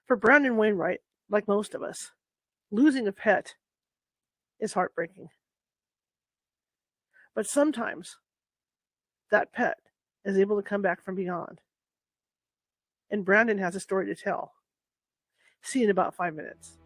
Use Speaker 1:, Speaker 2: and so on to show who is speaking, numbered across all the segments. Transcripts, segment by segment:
Speaker 1: For Brandon Wainwright, like most of us, losing a pet is heartbreaking. But sometimes that pet is able to come back from beyond. And Brandon has a story to tell. See you in about 5 minutes.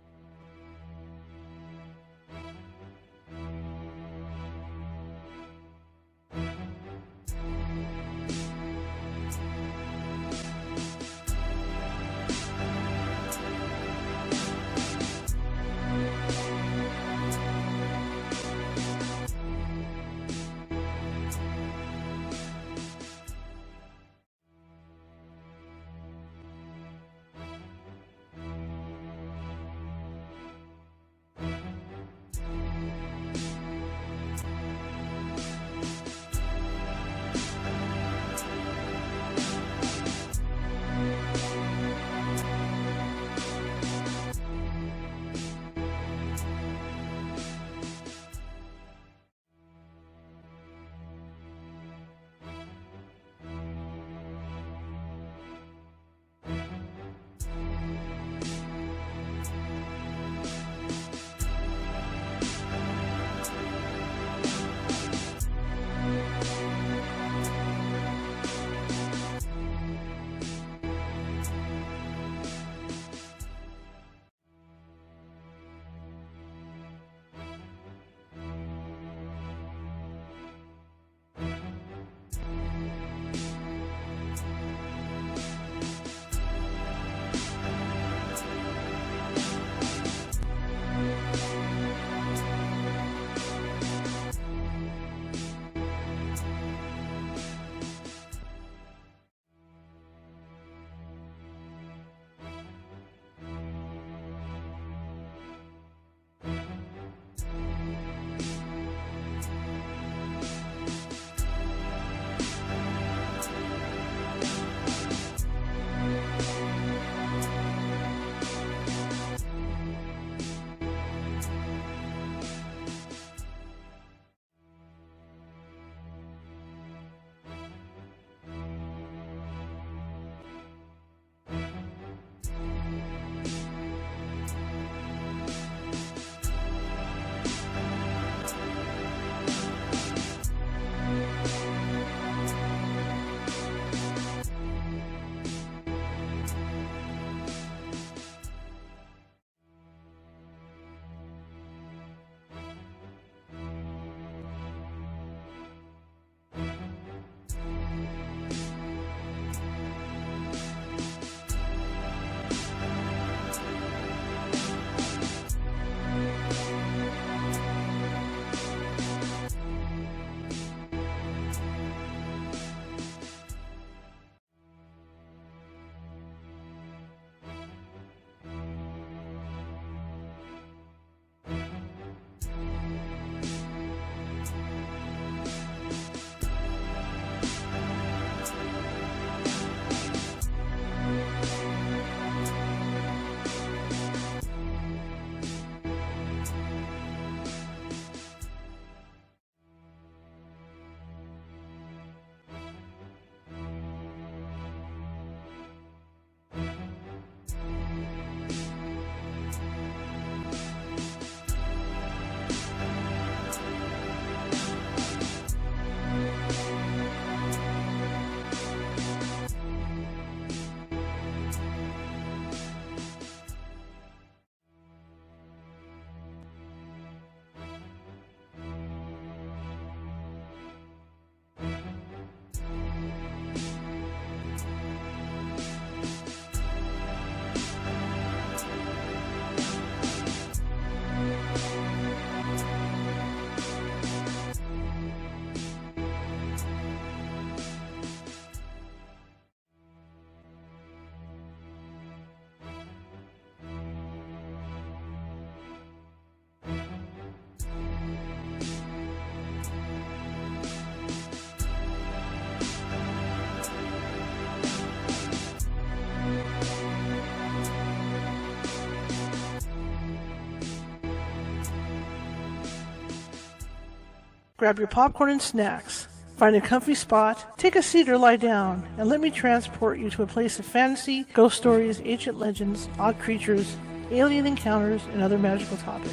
Speaker 1: Grab your popcorn and snacks. Find a comfy spot, take a seat or lie down, and let me transport you to a place of fantasy, ghost stories, ancient legends, odd creatures, alien encounters, and other magical topics.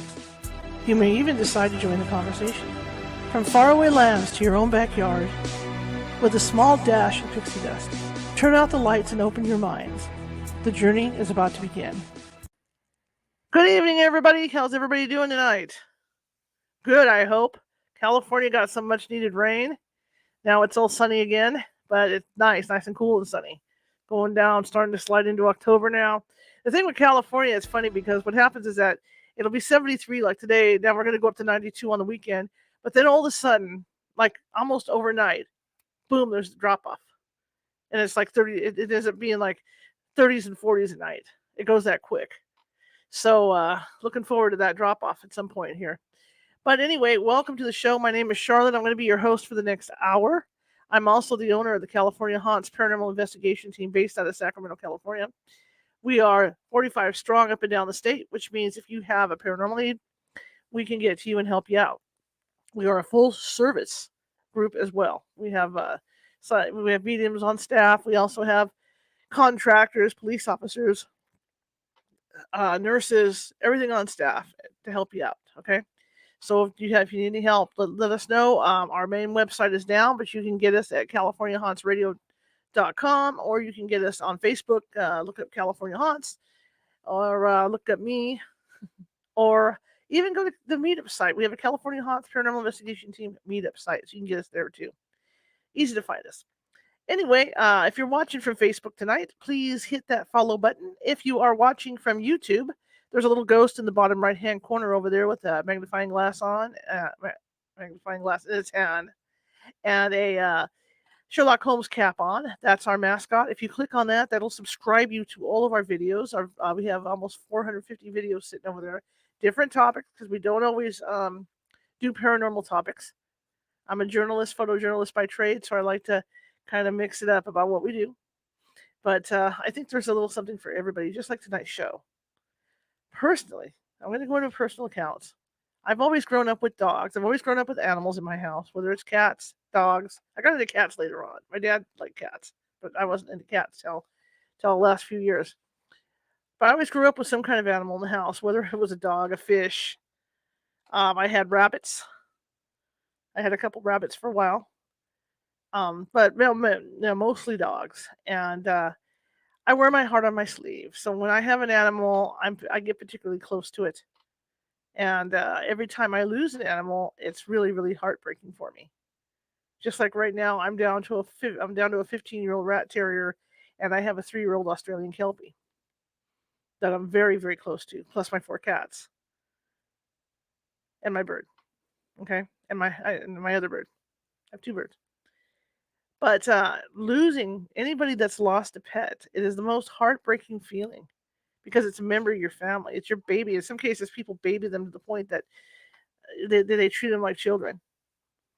Speaker 1: You may even decide to join the conversation. From faraway lands to your own backyard, with a small dash of pixie dust. Turn out the lights and open your minds. The journey is about to begin. Good evening, everybody. How's everybody doing tonight? Good, I hope. California got some much needed rain. Now it's all sunny again, but it's nice and cool and sunny. Going down, starting to slide into October now. The thing with California, it's funny because what happens is that it'll be 73 like today. Now we're going to go up to 92 on the weekend. But then all of a sudden, like almost overnight, boom, there's a drop off. And it's like 30, it ends up being like 30s and 40s at night. It goes that quick. So looking forward to that drop off at some point here. But anyway, welcome to the show. My name is Charlotte. I'm going to be your host for the next hour. I'm also the owner of the California Haunts Paranormal Investigation Team based out of Sacramento, California. We are 45 strong up and down the state, which means if you have a paranormal need, we can get to you and help you out. We are a full service group as well. We have mediums on staff. We also have contractors, police officers, nurses, everything on staff to help you out. Okay. So if you need any help, let us know. Our main website is down, but you can get us at CaliforniaHauntsRadio.com, or you can get us on Facebook. Look up California Haunts, or look up me, or even go to the meetup site. We have a California Haunts Paranormal Investigation Team meetup site, so you can get us there too. Easy to find us. Anyway, if you're watching from Facebook tonight, please hit that follow button. If you are watching from YouTube, there's a little ghost in the bottom right-hand corner over there with a magnifying glass in its hand, and a Sherlock Holmes cap on. That's our mascot. If you click on that, that'll subscribe you to all of our videos. We have almost 450 videos sitting over there. Different topics, because we don't always do paranormal topics. I'm a journalist, photojournalist by trade, so I like to kind of mix it up about what we do. But I think there's a little something for everybody, just like tonight's show. Personally, I'm going to go into personal accounts. I've always grown up with dogs. I've always grown up with animals in my house, whether it's cats, dogs. I got into cats later on. My dad liked cats, but I wasn't into cats till the last few years. But I always grew up with some kind of animal in the house, whether it was a dog, a fish. I had rabbits. I had a couple rabbits for a while. But mostly dogs. And I wear my heart on my sleeve. So when I have an animal, I get particularly close to it. And every time I lose an animal, it's really, really heartbreaking for me. Just like right now, I'm down to a 15-year-old rat terrier, and I have a 3-year-old Australian Kelpie that I'm very, very close to, plus my 4 cats and my bird. Okay, and my other bird. I have 2 birds. But losing anybody that's lost a pet, it is the most heartbreaking feeling, because it's a member of your family. It's your baby. In some cases, people baby them to the point that they treat them like children,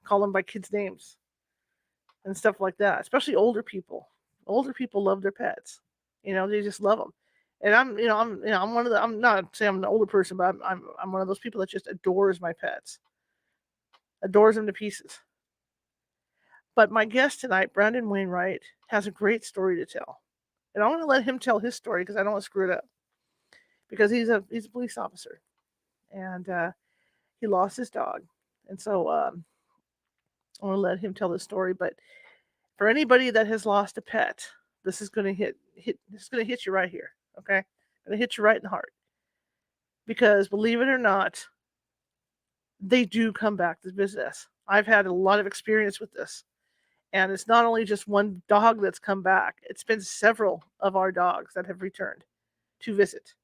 Speaker 1: call them by kids' names, and stuff like that. Especially older people. Older people love their pets. They just love them. And I'm one of the. I'm not saying I'm an older person, but I'm one of those people that just adores my pets, adores them to pieces. But my guest tonight, Brandon Wainwright, has a great story to tell. And I'm going to let him tell his story because I don't want to screw it up. Because he's a police officer. And he lost his dog. And so I'm going to let him tell the story. But for anybody that has lost a pet, this is going to hit you right here. Okay? Going to hit you right in the heart. Because believe it or not, they do come back to visit us. I've had a lot of experience with this. And it's not only just one dog that's come back. It's been several of our dogs that have returned to visit.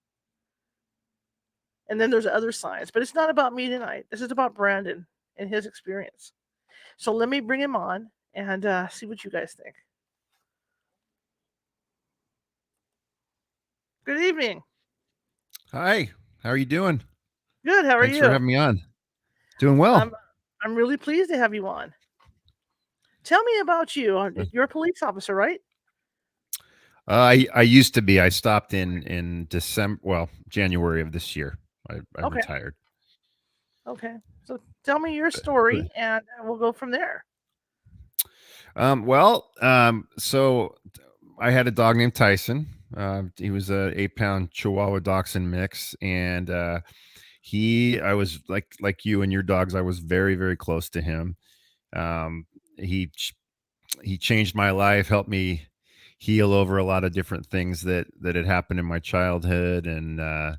Speaker 1: And then there's other signs. But it's not about me tonight. This is about Brandon and his experience. So let me bring him on and see what you guys think. Good evening.
Speaker 2: Hi. How are you doing?
Speaker 1: Good. How are you?
Speaker 2: Thanks for having me on. Doing well.
Speaker 1: I'm really pleased to have you on. Tell me about you. You're a police officer, right?
Speaker 2: I used to be. I stopped in January of this year. I
Speaker 1: Okay.
Speaker 2: retired.
Speaker 1: Okay. So tell me your story, and we'll go from there.
Speaker 2: So I had a dog named Tyson. He was a 8 pound Chihuahua Dachshund mix, and I was like you and your dogs. I was very, very close to him. Um, he he changed my life, helped me heal over a lot of different things that had happened in my childhood, and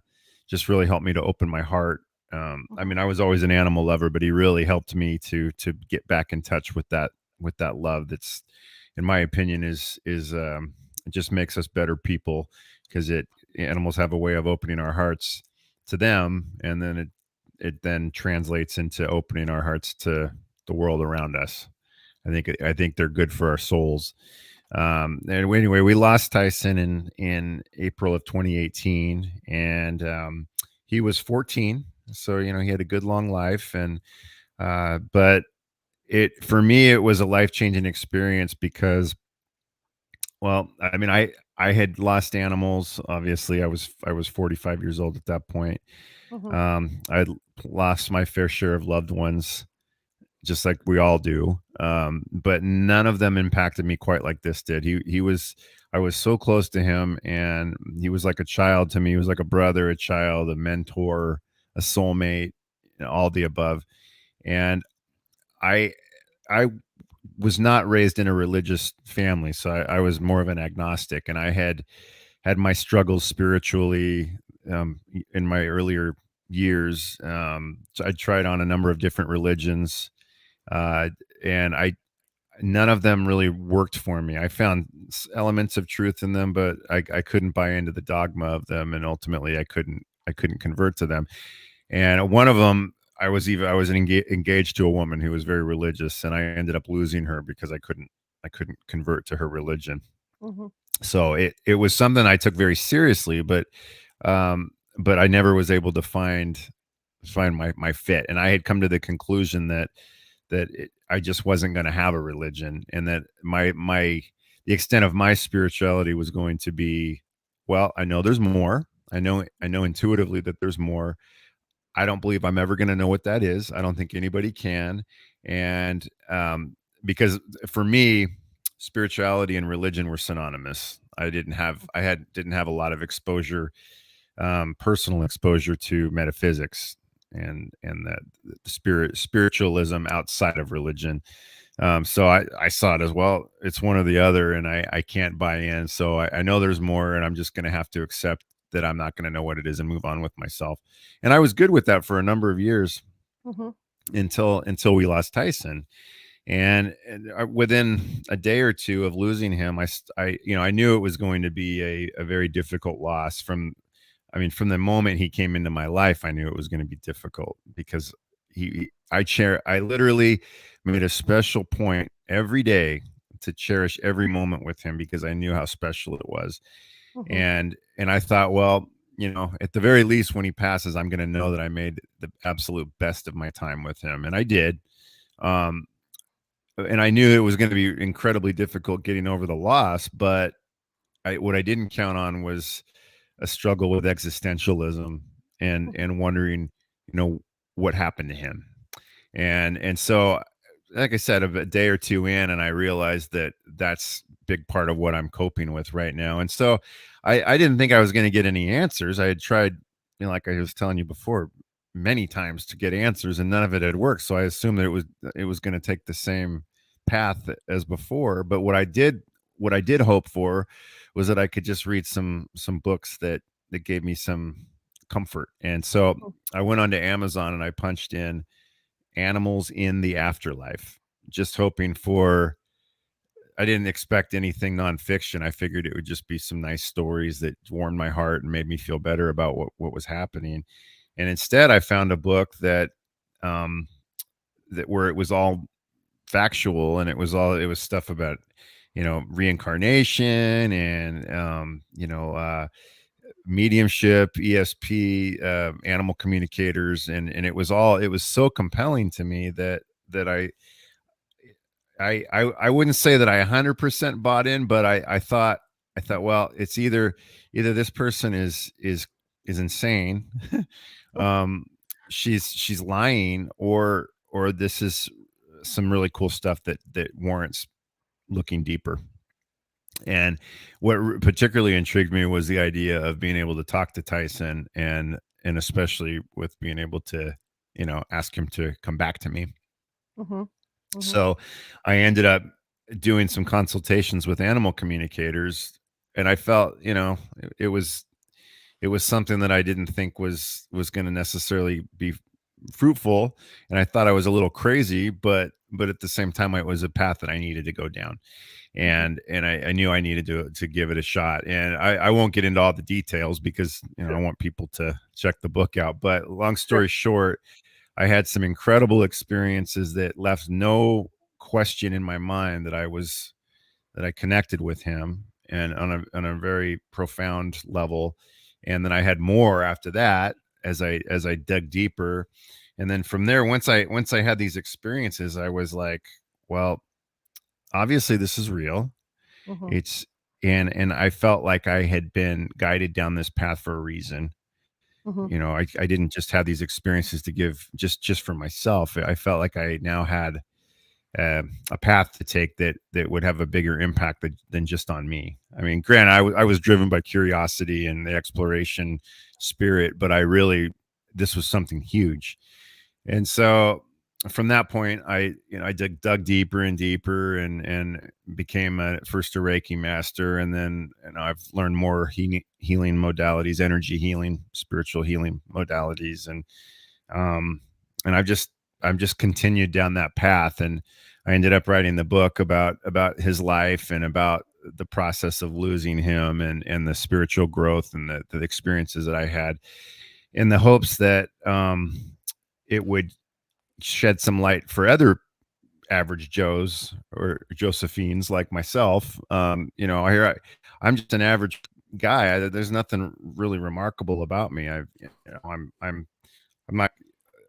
Speaker 2: just really helped me to open my heart. I
Speaker 1: Mhm.
Speaker 2: mean, I was always an animal lover, but he really helped me to get back in touch with that love that's, in my opinion, is it just makes us better people, because it animals have a way of opening our hearts to them, and then it then translates into opening our hearts to the world around us. I think they're good for our souls. And anyway, we lost Tyson in April of 2018, and he was 14. So he had a good long life, and but it for me it was a life changing experience because, well, I mean, I had lost animals. Obviously, I was 45 years old at that point.
Speaker 1: Mhm.
Speaker 2: I lost my fair share of loved ones, just like we all do. But none of them impacted me quite like this did. I was so close to him, and he was like a child to me. He was like a brother, a child, a mentor, a soulmate, all the above. And I, I was not raised in a religious family, so I was more of an agnostic, and I had my struggles spiritually in my earlier years. So I tried on a number of different religions, uh, and I none of them really worked for me. I found elements of truth in them, but I couldn't buy into the dogma of them, and ultimately I couldn't convert to them. And one of them, I was engaged to a woman who was very religious, and I ended up losing her because I couldn't convert to her religion.
Speaker 1: Mhm.
Speaker 2: So it was something I took very seriously, but I never was able to find my fit, and I had come to the conclusion that I just wasn't going to have a religion, and that the extent of my spirituality was going to be, well, I know there's more. I know intuitively that there's more. I don't believe I'm ever going to know what that is. I don't think anybody can, and because for me, spirituality and religion were synonymous. I didn't have a lot of exposure, personal exposure to metaphysics and the spiritualism outside of religion. So I saw it as, well, it's one or the other, and I can't buy in. So I know there's more, and I'm just going to have to accept that I'm not going to know what it is and move on with myself. And I was good with that for a number of years
Speaker 1: Mhm.
Speaker 2: until we lost Tyson. And within a day or two of losing him, I knew it was going to be a very difficult loss. From the moment he came into my life, I knew it was going to be difficult because I literally made a special point every day to cherish every moment with him because I knew how special it was.
Speaker 1: Mhm.
Speaker 2: And I thought, well, at the very least, when he passes, I'm going to know that I made the absolute best of my time with him, and I did. Um, and I knew it was going to be incredibly difficult getting over the loss, but what I didn't count on was a struggle with existentialism
Speaker 1: Mhm.
Speaker 2: and wondering, you know, what happened to him. And so, like I said, a day or two in, and I realized that that's a big part of what I'm coping with right now. And so I didn't think I was going to get any answers. I had tried, like I was telling you before, many times to get answers, and none of it had worked. So I assumed that it was going to take the same path as before. But what I did hope for was that I could just read some books that gave me some comfort. And so
Speaker 1: Mhm.
Speaker 2: I went onto Amazon and I punched in animals in the afterlife, just hoping for. I didn't expect anything nonfiction. I figured it would just be some nice stories that warmed my heart and made me feel better about what was happening. And instead, I found a book um, that where it was all factual, and it was stuff about reincarnation and mediumship, ESP, animal communicators, and it was so compelling to me that I wouldn't say that I 100% bought in, but I thought, well, it's either this person is insane, um, she's lying, or this is some really cool stuff that warrants looking deeper. And what particularly intrigued me was the idea of being able to talk to Tyson, and especially with being able to, ask him to come back to me.
Speaker 1: Mm-hmm. Mm-hmm.
Speaker 2: So I ended up doing some consultations with animal communicators, and I felt, it was something that I didn't think was going to necessarily be fruitful, and I thought I was a little crazy, but at the same time it was a path that I needed to go down,
Speaker 1: Mm-hmm.
Speaker 2: and I knew I needed to give it a shot. And I won't get into all the details because I
Speaker 1: Sure.
Speaker 2: want people to check the book out. But long
Speaker 1: Sure.
Speaker 2: story short, I had some incredible experiences that left no question in my mind that I connected with him, and on a very profound level. And then I had more after that as I dug deeper. And then from there, once I had these experiences, I was like, well, obviously this is real.
Speaker 1: Mm-hmm.
Speaker 2: It's and I felt like I had been guided down this path for a reason.
Speaker 1: Mm-hmm.
Speaker 2: I didn't just have these experiences to give just for myself. I felt like I now had a path to take that would have a bigger impact than just on me. I mean, granted, I was driven by curiosity and the exploration spirit, but this was something huge. And so from that point, I dug deeper and deeper, and became a first a Reiki master, and then I've learned more healing modalities, energy healing, spiritual healing modalities, um, and I've just continued down that path. And I ended up writing the book about his life and about the process of losing him, and the spiritual growth and the experiences that I had, in the hopes that it would shed some light for other average Joes or Josephines like myself. I'm just an average guy. There's nothing really remarkable about me. I'm not.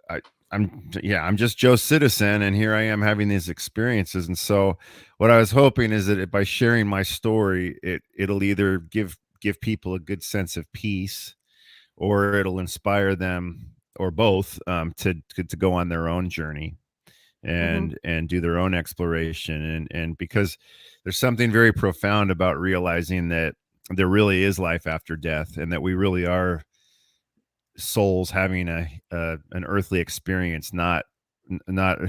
Speaker 2: I, I'm just Joe Citizen, and here I am having these experiences. And so, what I was hoping is that by sharing my story, it'll either give people a good sense of peace, or it'll inspire them, or both, to go on their own journey,
Speaker 1: Mm-hmm.
Speaker 2: and do their own exploration. And because there's something very profound about realizing that there really is life after death, and that we really are souls having an earthly experience, not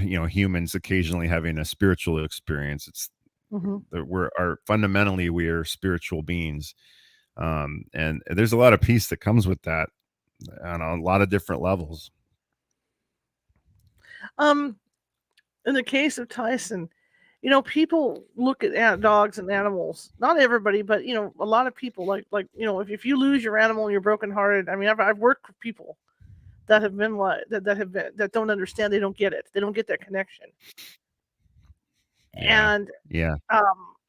Speaker 2: humans occasionally having a spiritual experience. It's
Speaker 1: Mm-hmm.
Speaker 2: that fundamentally we are spiritual beings. And there's a lot of peace that comes with that on a lot of different levels.
Speaker 1: Um, in the case of Tyson, people look at dogs and animals. Not everybody, but a lot of people like if you lose your animal and you're brokenhearted. I mean, I've worked with people that have been like that don't understand. They don't get it. They don't get that connection.
Speaker 2: Yeah,
Speaker 1: And
Speaker 2: yeah,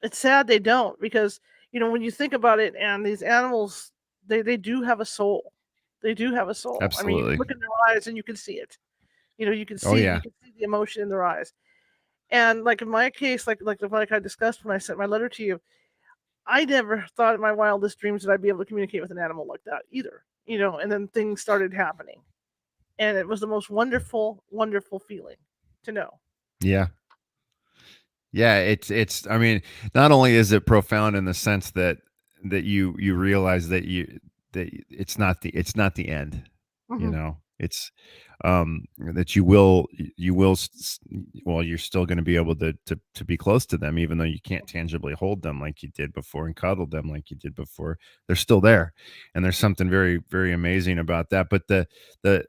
Speaker 1: it's sad they don't, because when you think about it, and these animals, they do have a soul. They do have a soul. I mean, you can
Speaker 2: absolutely.
Speaker 1: look in their eyes and you can see it. You can
Speaker 2: Oh
Speaker 1: see
Speaker 2: yeah,
Speaker 1: the emotion in their eyes. And like in my case, like I discussed when I sent my letter to you, I never thought in my wildest dreams that I'd be able to communicate with an animal like that either. And then things started happening, and it was the most wonderful, wonderful feeling to know.
Speaker 2: yeah. Yeah, it's I mean, not only is it profound in the sense that you realize that it's not the end,
Speaker 1: Hmm.
Speaker 2: It's that you will well, you're still going to be able to be close to them, even though you can't tangibly hold them like you did before, and cuddle them like you did before. They're still there. And there's something very, very amazing about that. But the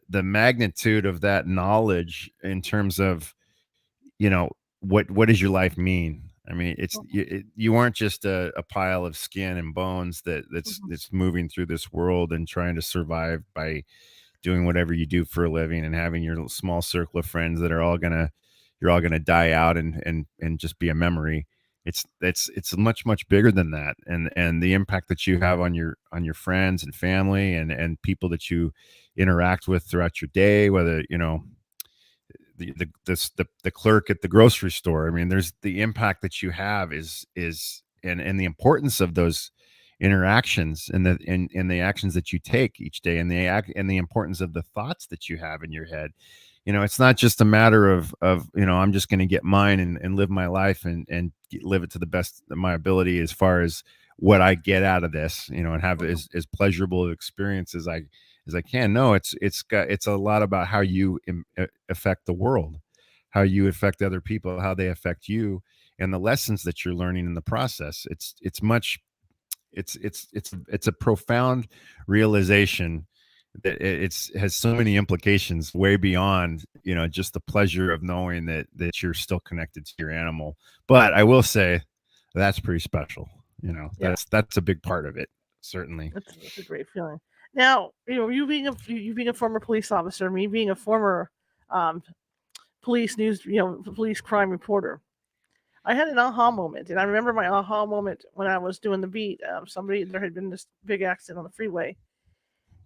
Speaker 2: magnitude of that knowledge, in terms of, you know what does your life mean? I mean, you aren't just a pile of skin and bones
Speaker 1: Hmm.
Speaker 2: that's moving through this world and trying to survive by doing whatever you do for a living, and having your little small circle of friends that are all gonna you're all gonna die out, and just be a memory. It's much, much bigger than that. And the impact that you have on your friends and family, and people that you interact with throughout your day, whether the clerk at the grocery store. I mean, there's the impact that you have and the importance of those interactions, and the actions that you take each day, and the importance of the thoughts that you have in your head. it's not just a matter of I'm just going to get mine and live my life and live it to the best of my ability as far as what I get out of this, and have
Speaker 1: Mhm.
Speaker 2: as pleasurable experience as I can. No, it's a lot about how you affect the world, how you affect other people, how they affect you, and the lessons that you're learning in the process. It's a profound realization that it's has so many implications way beyond just the pleasure of knowing that you're still connected to your animal. But I will say that's pretty special.
Speaker 1: Yeah,
Speaker 2: That's a big part of it, certainly.
Speaker 1: it's a great feeling. Now, you being a former police officer, me being a former um, police news, police crime reporter. I had an aha moment, and I remember my aha moment when I was doing the beat. There had been this big accident on the freeway,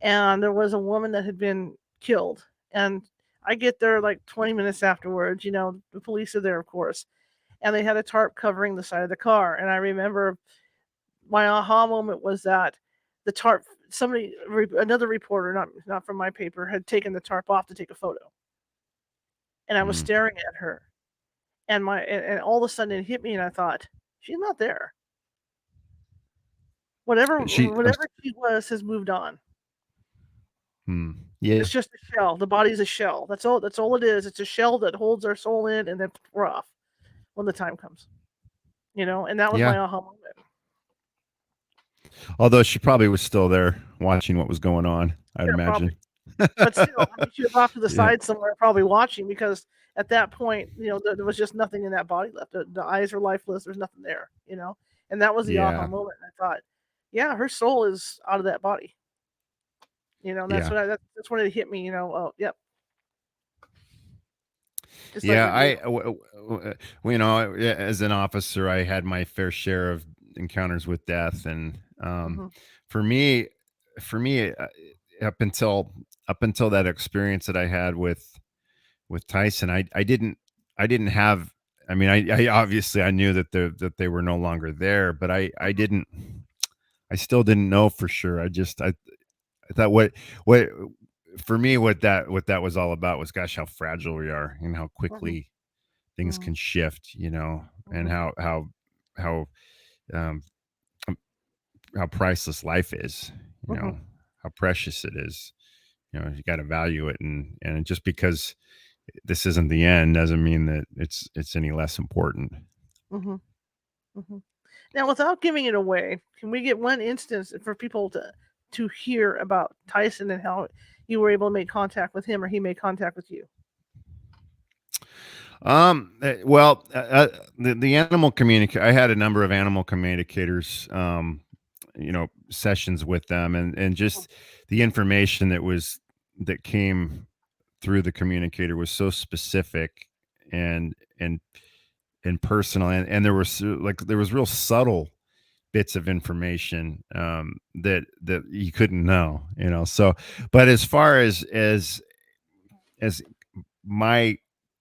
Speaker 1: and there was a woman that had been killed. And I get there like 20 minutes afterwards. The police are there, of course, and they had a tarp covering the side of the car. And I remember my aha moment was that the tarp, another reporter, not from my paper, had taken the tarp off to take a photo, and I was
Speaker 2: Mm.
Speaker 1: staring at her, and all of a sudden it hit me, and I thought, she's not there. Whatever
Speaker 2: She, I'm,
Speaker 1: whatever she was has moved on.
Speaker 2: hmm, yeah,
Speaker 1: It's just a shell. The body's a shell. That's all it is. It's a shell that holds our soul in, and then we're off when the time comes. And that was
Speaker 2: yeah.
Speaker 1: my aha moment.
Speaker 2: Although she probably was still there watching what was going on, I'd
Speaker 1: Yeah, probably.
Speaker 2: imagine.
Speaker 1: But still, I mean, she was off to the
Speaker 2: Yeah,
Speaker 1: side somewhere, probably watching, because at that point, there was just nothing in that body left. The eyes are lifeless. There's nothing there. And that was the aha
Speaker 2: yeah,
Speaker 1: moment. I thought, yeah, her soul is out of that body. And
Speaker 2: yeah.
Speaker 1: that's when it hit me. Oh, yep, just like
Speaker 2: Yeah,
Speaker 1: with you.
Speaker 2: as an officer, I had my fair share of encounters with death, and
Speaker 1: Hmm.
Speaker 2: for me, for me, up until that experience that I had with Tyson, I didn't have. I mean, I obviously I knew that they were no longer there, but I
Speaker 1: Hmm.
Speaker 2: didn't. I still didn't know for sure. I thought what for me what that was all about was, gosh, how fragile we are and how
Speaker 1: Hmm.
Speaker 2: quickly things
Speaker 1: Hmm.
Speaker 2: can shift, and
Speaker 1: Hmm.
Speaker 2: how um, um, how priceless life is,
Speaker 1: Hmm.
Speaker 2: how precious it is. You got to value it, and just because this isn't the end doesn't mean that it's any less important.
Speaker 1: Hmm. Hmm. Now, without giving it away, can we get one instance for people to hear about Tyson and how you were able to make contact with him, or he made contact with you?
Speaker 2: Well, the animal communicator. I had a number of animal communicators, sessions with them, and
Speaker 1: Mhm.
Speaker 2: just the information that came through the communicator was so specific and and and personal, and there was real subtle bits of information that you couldn't know. So, but as far as my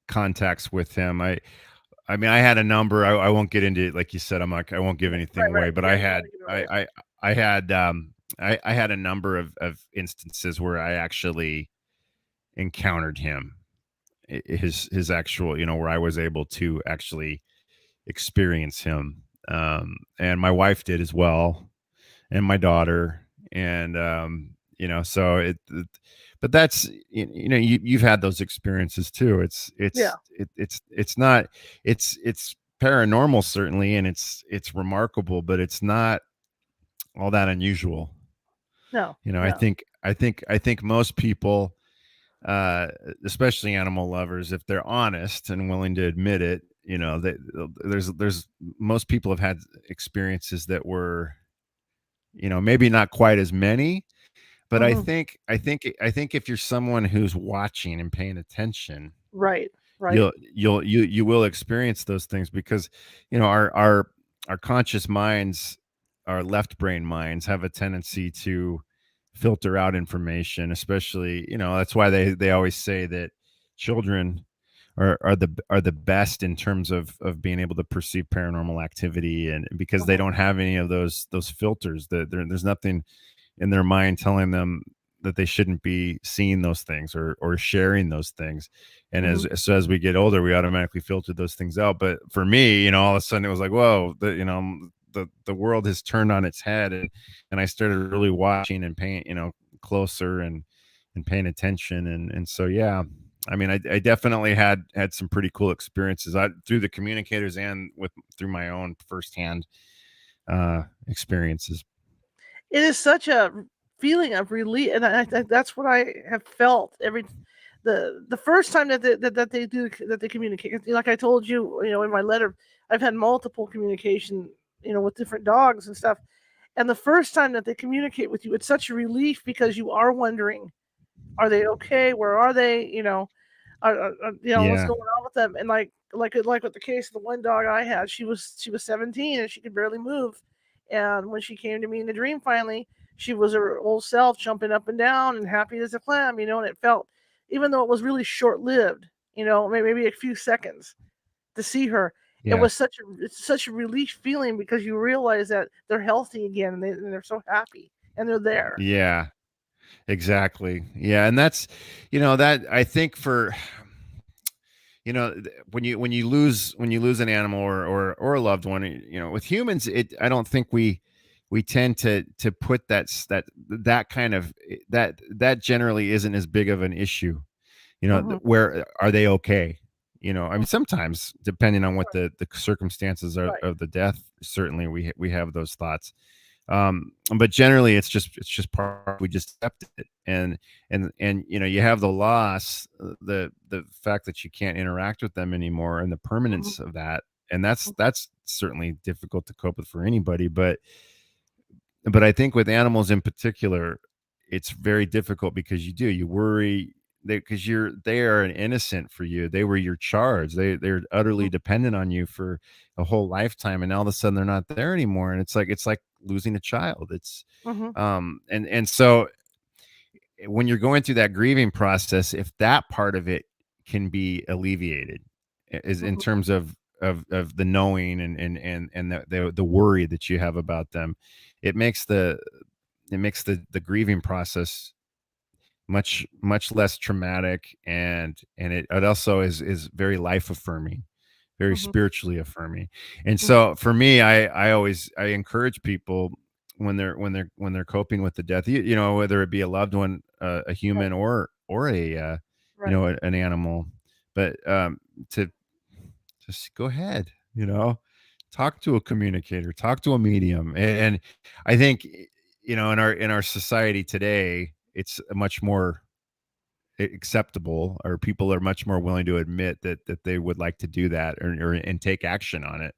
Speaker 2: contacts with him, I mean, I had a number. I won't get into it, like you said. I won't give anything
Speaker 1: Right,
Speaker 2: away.
Speaker 1: right.
Speaker 2: But
Speaker 1: Yeah,
Speaker 2: I
Speaker 1: you don't
Speaker 2: had,
Speaker 1: want to give it away.
Speaker 2: I had, I had a number of instances where I actually encountered him, his actual, where I was able to actually experience him. And my wife did as well, and my daughter, and so but that's you've had those experiences too.
Speaker 1: Yeah.
Speaker 2: It's not it's paranormal, certainly, and it's remarkable, but it's not all that unusual.
Speaker 1: No.
Speaker 2: I
Speaker 1: No.
Speaker 2: think most people, uh especially animal lovers, if they're honest and willing to admit it, there's most people have had experiences that were, maybe not quite as many, but I
Speaker 1: Hmm.
Speaker 2: think I think I think if you're someone who's watching and paying attention,
Speaker 1: Right. Right.
Speaker 2: you will experience those things, because our conscious minds, our left brain minds, have a tendency to filter out information, especially, that's why they always say that children are the best in terms of being able to perceive paranormal activity, and because they
Speaker 1: Hmm.
Speaker 2: don't have any of those filters, that there's nothing in their mind telling them that they shouldn't be seeing those things or sharing those things. And
Speaker 1: Hmm.
Speaker 2: as we get older, we automatically filter those things out. But for me, all of a sudden it was like, whoa, the world has turned on its head, and I started really watching and paying, closer and paying attention. And so, yeah, I mean, I definitely had some pretty cool experiences through the communicators and through my own firsthand experiences.
Speaker 1: It is such a feeling of relief, and I think that's what I have felt every the first time that they communicate. Like I told you, in my letter, I've had multiple communication, with different dogs and stuff. And the first time that they communicate with you, it's such a relief because you are wondering, are they okay? Where are they? What's
Speaker 2: Yeah.
Speaker 1: going on with them? And like with the case of the one dog I had, she was 17 and she could barely move. And when she came to me in the dream finally, she was her old self, jumping up and down and happy as a clam, and it felt, even though it was really short lived, maybe a few seconds to see her, it
Speaker 2: Yeah.
Speaker 1: was it's such a relief feeling because you realize that they're healthy again and they're so happy and they're there.
Speaker 2: Yeah. Exactly. Yeah, and that's that I think for when you lose an animal or a loved one, with humans, I don't think we tend to put that kind of that generally isn't as big of an issue.
Speaker 1: Hmm.
Speaker 2: Where are they okay? I mean,
Speaker 1: Hmm.
Speaker 2: sometimes depending on what
Speaker 1: Right.
Speaker 2: the circumstances are
Speaker 1: Right.
Speaker 2: of the death, certainly we have those thoughts. But generally it's just part, we just accept it. And you have the loss, the fact that you can't interact with them anymore, and the
Speaker 1: Hmm.
Speaker 2: permanence of that. And that's certainly difficult to cope with for anybody. But I think with animals in particular, it's very difficult because you worry, because they are an innocent for you. They were your charge. They're utterly dependent on you for a whole lifetime, and all of a sudden they're not there anymore. And it's like losing a child. It's
Speaker 1: Hmm.
Speaker 2: and so when you're going through that grieving process, if that part of it can be alleviated, is in
Speaker 1: Hmm.
Speaker 2: terms of the knowing and the worry that you have about them, it makes the grieving process much less traumatic, and it also is very life affirming, very
Speaker 1: Hmm.
Speaker 2: spiritually affirming. And
Speaker 1: Hmm.
Speaker 2: so for me, I encourage people when they're coping with the death, whether it be a loved one, a
Speaker 1: Right.
Speaker 2: human, or a
Speaker 1: Right.
Speaker 2: an animal, but to just go ahead, talk to a communicator, talk to a medium. And I think, in our society today, it's a much more acceptable, or people are much more willing to admit that they would like to do that, and take action on it,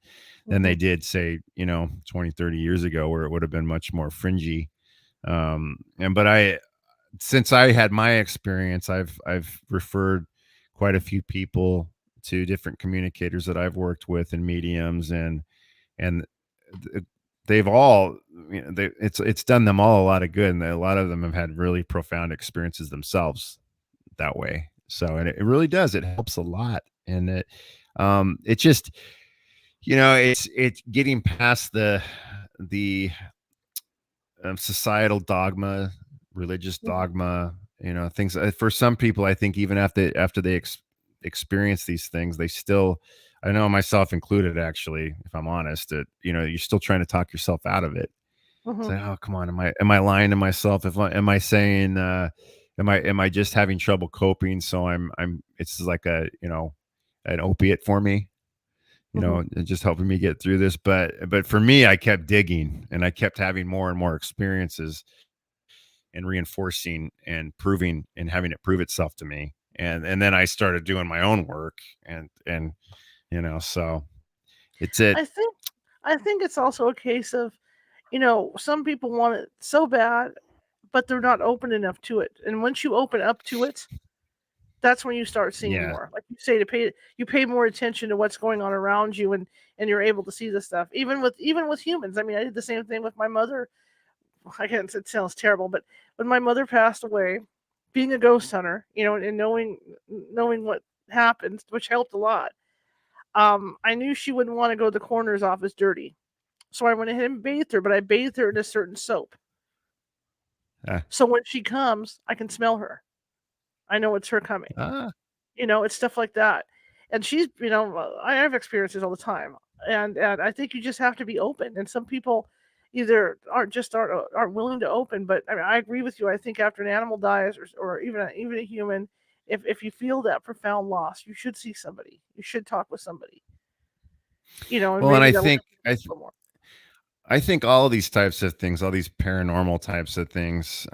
Speaker 2: than
Speaker 1: Hmm.
Speaker 2: they did, say, 20, 30 years ago, where it would have been much more fringy. And but since I had my experience, I've referred quite a few people to different communicators that I've worked with, and mediums, and th- they've all, it's done them all a lot of good, and a lot of them have had really profound experiences themselves that way. So, and it really does, it helps a lot. And it just, it's getting past the societal dogma, religious
Speaker 1: Hmm.
Speaker 2: dogma, things. For some people, I think even after they experience these things, they still, I know myself included, actually, if I'm honest, you're still trying to talk yourself out of it.
Speaker 1: Hmm.
Speaker 2: Say, oh, come on, am I lying to myself? If am I saying, am I just having trouble coping? So it's like an opiate for me,
Speaker 1: Hmm.
Speaker 2: and just helping me get through this. But for me, I kept digging, and I kept having more and more experiences, and reinforcing and proving, and having it prove itself to me. And then I started doing my own work, and so it's it.
Speaker 1: I think I think it's also a case of, some people want it so bad, but they're not open enough to it. And once you open up to it, that's when you start seeing
Speaker 2: Yeah.
Speaker 1: more. Like you say, you pay more attention to what's going on around you, and you're able to see the stuff. Even with humans. I mean, I did the same thing with my mother. I can't. It sounds terrible, but when my mother passed away, being a ghost hunter, and knowing what happened, which helped a lot. I knew she wouldn't want to go to the coroner's office dirty. So I went ahead and bathed her, but I bathed her in a certain soap.
Speaker 2: Ah,
Speaker 1: So when she comes, I can smell her. I know it's her coming.
Speaker 2: ah.
Speaker 1: It's stuff like that. And I have experiences all the time, and I think you just have to be open. And some people either aren't willing to open. But I mean, I agree with you. I think after an animal dies, or even a human, if you feel that profound loss, you should see somebody. You should talk with somebody. And
Speaker 2: Well, and
Speaker 1: maybe
Speaker 2: I
Speaker 1: that'll
Speaker 2: think
Speaker 1: help you
Speaker 2: I
Speaker 1: a little more.
Speaker 2: I think all of these types of things, all these paranormal types of things,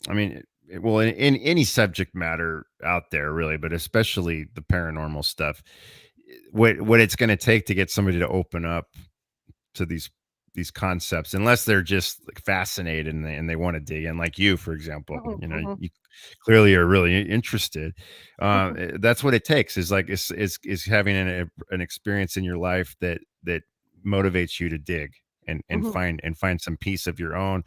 Speaker 2: I mean, well, in any subject matter out there, really, but especially the paranormal stuff, what it's going to take to get somebody to open up to these concepts, unless they're just like fascinated and they want to dig in, like you, for example.
Speaker 1: Mhm, mhm,
Speaker 2: You clearly are really interested.
Speaker 1: mhm,
Speaker 2: That's what it takes. Is like is having an experience in your life that motivates you to dig and
Speaker 1: mhm,
Speaker 2: find some peace of your own.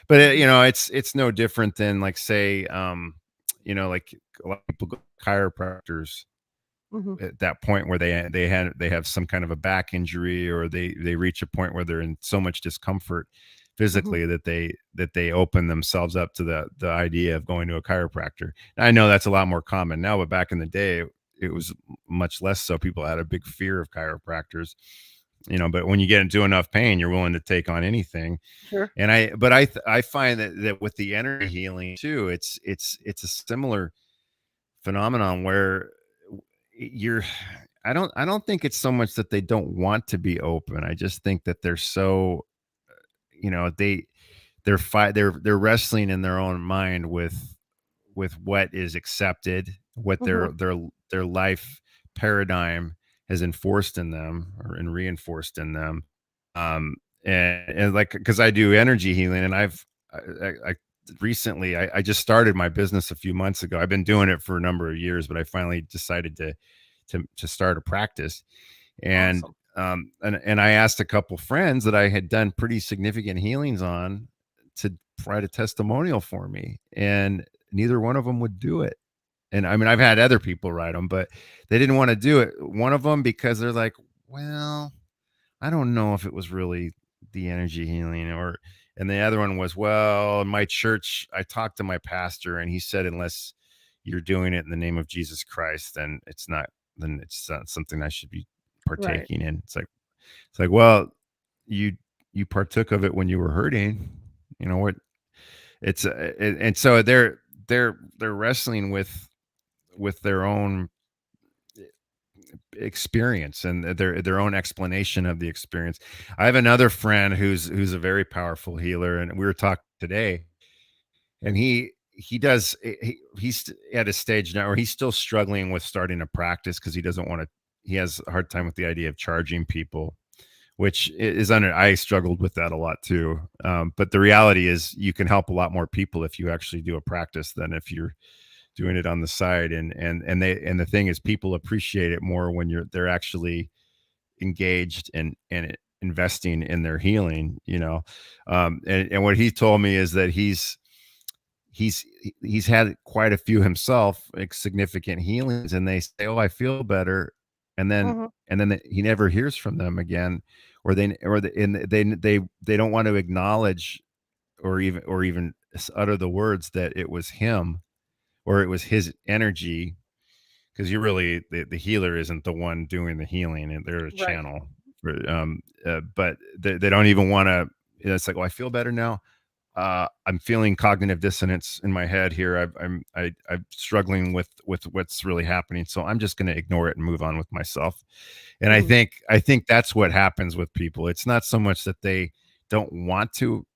Speaker 2: But
Speaker 1: mhm,
Speaker 2: it's no different than, like, say, like a lot of people go to chiropractors
Speaker 1: mhm,
Speaker 2: at that point where they have some kind of a back injury, or they reach a point where they're in so much discomfort
Speaker 1: mhm.
Speaker 2: physically that they open themselves up to the idea of going to a chiropractor. And I know that's a lot more common now, but back in the day it was much less so. People had a big fear of chiropractors, but when you get into enough pain, you're willing to take on anything.
Speaker 1: Sure.
Speaker 2: And I find that with the energy healing too, it's a similar phenomenon where you're I don't think it's so much that they don't want to be open. I just think that they're so, you know, they're wrestling in their own mind with what is accepted, what
Speaker 1: Mhm,
Speaker 2: their life paradigm has enforced in them, and reinforced in them. Um and like, because I do energy healing, and I recently I just started my business a few months ago. I've been doing it for a number of years, but I finally decided to start a practice. And
Speaker 1: awesome.
Speaker 2: and I asked a couple friends that I had done pretty significant healings on to write a testimonial for me, and neither one of them would do it. And I mean, I've had other people write them, but they didn't want to do it. One of them, because they're like, well, I don't know if it was really the energy healing, and the other one was, well, in my church, I talked to my pastor and he said, unless you're doing it in the name of Jesus Christ, then it's not something I should be
Speaker 1: Right.
Speaker 2: partaking in. It's like, well, you you partook of it when you were hurting. You know what? And so they're wrestling with their own experience and their own explanation of the experience. I have another friend who's a very powerful healer, and we were talking today, and he's at a stage now where he's still struggling with starting a practice because he doesn't want to. He has a hard time with the idea of charging people, which is under. I struggled with that a lot too. But the reality is, you can help a lot more people if you actually do a practice than if you're doing it on the side. And the thing is, people appreciate it more when they're actually engaged and investing in their healing. And what he told me is that he's he's had quite a few himself, like significant healings, and they say, oh, I feel better, and then
Speaker 1: Mhm,
Speaker 2: he never hears from them again, and they don't want to acknowledge, or even utter the words that it was him, or it was his energy, because you're really the healer isn't the one doing the healing, and they're a
Speaker 1: right.
Speaker 2: channel. But they don't even want to. It's like, oh, I feel better now. I'm feeling cognitive dissonance in my head here. I'm struggling with what's really happening, so I'm just going to ignore it and move on with myself. And I
Speaker 1: Mhm,
Speaker 2: think I think that's what happens with people. It's not so much that they don't want to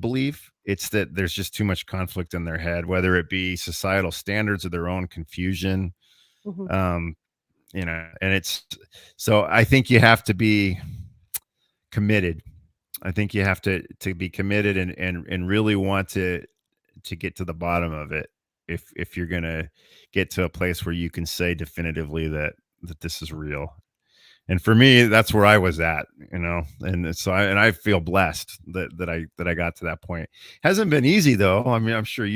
Speaker 2: believe; it's that there's just too much conflict in their head, whether it be societal standards or their own confusion.
Speaker 1: mhm,
Speaker 2: Um, and it's so I think you have to be committed. I think you have to be committed and really want to get to the bottom of it, if you're gonna get to a place where you can say definitively that this is real. And for me, that's where I was at. And I feel blessed that I got to that point. Hasn't been easy though. I mean, I'm sure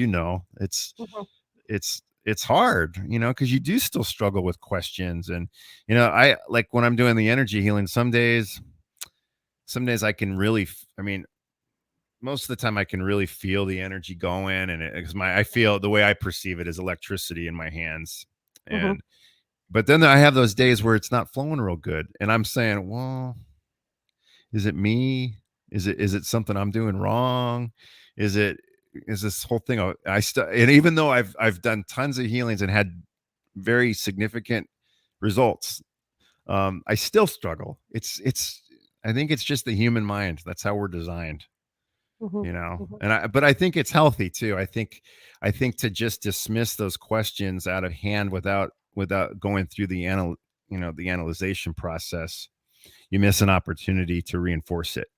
Speaker 1: mhm,
Speaker 2: it's hard, because you do still struggle with questions. And I like when I'm doing the energy healing, some days I can really I mean, most of the time I can really feel the energy going, and because I feel the way I perceive it is electricity in my hands,
Speaker 1: Mhm.
Speaker 2: and but then I have those days where it's not flowing real good, and I'm saying, well, is it me? Is it something I'm doing wrong? Is it is this whole thing? And even though I've done tons of healings and had very significant results, I still struggle. It's I think it's just the human mind. That's how we're designed,
Speaker 1: Mhm.
Speaker 2: you know.
Speaker 1: Mhm.
Speaker 2: But I think it's healthy too. I think to just dismiss those questions out of hand without going through the analyzation process, you miss an opportunity to reinforce it.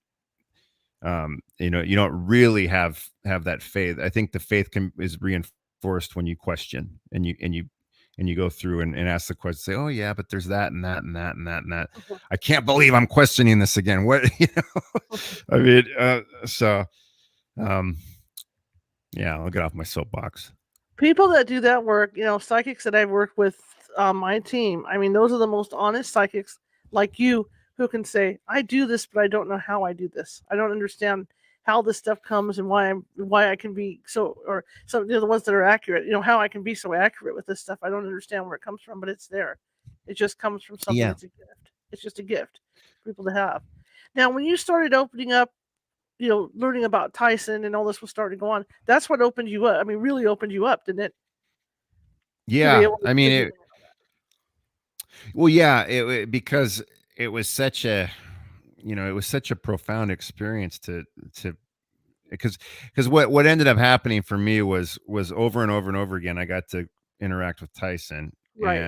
Speaker 2: You don't really have that faith. I think the faith is reinforced when you question and you go through and ask the question, say, oh yeah, but there's that and that and that and that and that.
Speaker 1: Mhm.
Speaker 2: I can't believe I'm questioning this again. What
Speaker 1: Mhm.
Speaker 2: I mean, um yeah, I'll get off my soapbox.
Speaker 1: People that do that work, psychics that I've worked with on my team, I mean, those are the most honest psychics like you who can say, I do this, but I don't know how I do this. I don't understand how this stuff comes and why I can be so, or so, the ones that are accurate, how I can be so accurate with this stuff. I don't understand where it comes from, but it's there. It just comes from something.
Speaker 2: Yeah.
Speaker 1: It's a gift. It's just a gift for people to have. Now, when you started opening up, learning about Tyson and all this was starting to go on, that's what opened you up. I mean, really opened you up, didn't it? To be
Speaker 2: Yeah.
Speaker 1: able to
Speaker 2: I mean,
Speaker 1: heal.
Speaker 2: well, yeah, because it was such a, it was such a profound experience to because what ended up happening for me was over and over and over again I got to interact with Tyson,
Speaker 1: Right.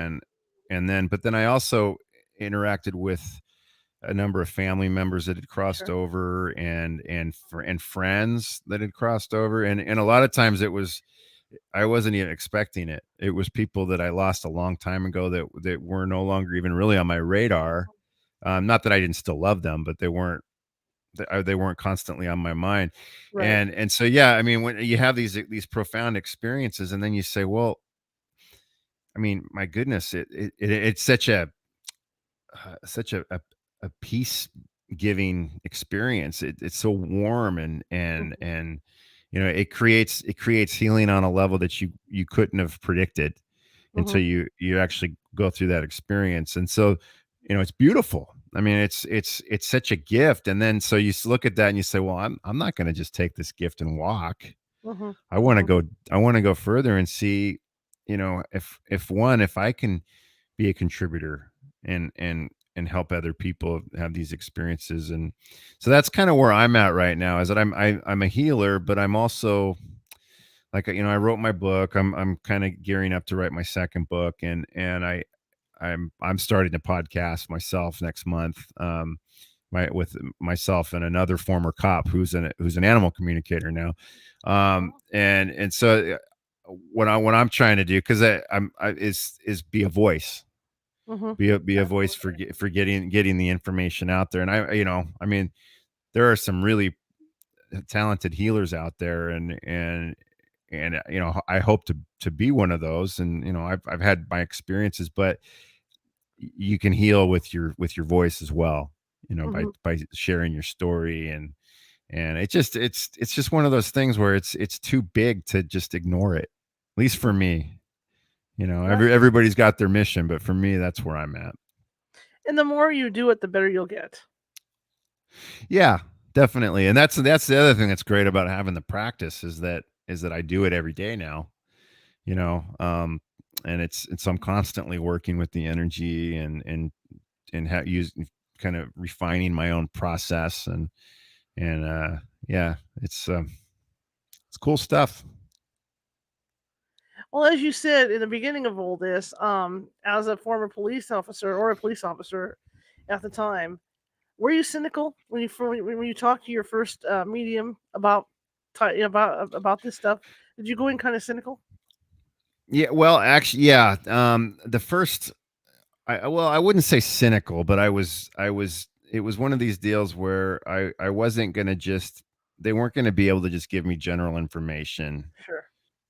Speaker 2: and then but then I also interacted with a number of family members that had crossed
Speaker 1: Sure.
Speaker 2: over, and friends that had crossed over, and a lot of times I wasn't even expecting it. It was people that I lost a long time ago that were no longer even really on my radar. Not that I didn't still love them, but they weren't constantly on my mind.
Speaker 1: Right.
Speaker 2: And so yeah, I mean, when you have these profound experiences, and then you say, well, I mean, my goodness, it's such a peace giving experience. It's so warm,
Speaker 1: Mhm.
Speaker 2: and it creates healing on a level that you couldn't have predicted until
Speaker 1: Mhm.
Speaker 2: you actually go through that experience. And so, it's beautiful. I mean, it's such a gift. And then so look at that and you say, well, I'm not going to just take this gift and walk.
Speaker 1: Mhm.
Speaker 2: I want to
Speaker 1: Mhm.
Speaker 2: go I want to go further and see, if I can be a contributor and help other people have these experiences. And so that's kind of where I'm at right now, is that I'm a healer, but I'm also, like, I wrote my book. I'm kind of gearing up to write my second book, and I'm starting a podcast myself next month. With myself and another former cop who's an animal communicator now.
Speaker 1: Oh.
Speaker 2: And so, what I'm trying to do, because is be a voice,
Speaker 1: Mhm.
Speaker 2: be a voice
Speaker 1: Absolutely.
Speaker 2: for getting the information out there. And I mean, there are some really talented healers out there, and I hope to be one of those. And I've had my experiences, but you can heal with your voice as well, by
Speaker 1: Mhm.
Speaker 2: sharing your story. And it's just one of those things where it's too big to just ignore it, at least for
Speaker 1: Mhm.
Speaker 2: me.
Speaker 1: Right.
Speaker 2: Everybody's got their mission, but for me, that's where I'm at.
Speaker 1: And the more you do it, the better you'll get.
Speaker 2: Yeah, definitely. And that's the other thing that's great about having the practice, is that I do it every day now, you know. And it's I'm constantly working with the energy, and use kind of refining my own process. And yeah, it's cool stuff.
Speaker 1: Well, as you said in the beginning of all this, as a former police officer or a police officer at the time, were you cynical when you talked to your first medium about this stuff? Did you go in kind of cynical?
Speaker 2: Yeah, well, actually, yeah. The first, well, I wouldn't say cynical, but I was. It was one of these deals where I wasn't gonna just. They weren't gonna be able to just give me general information,
Speaker 1: Sure.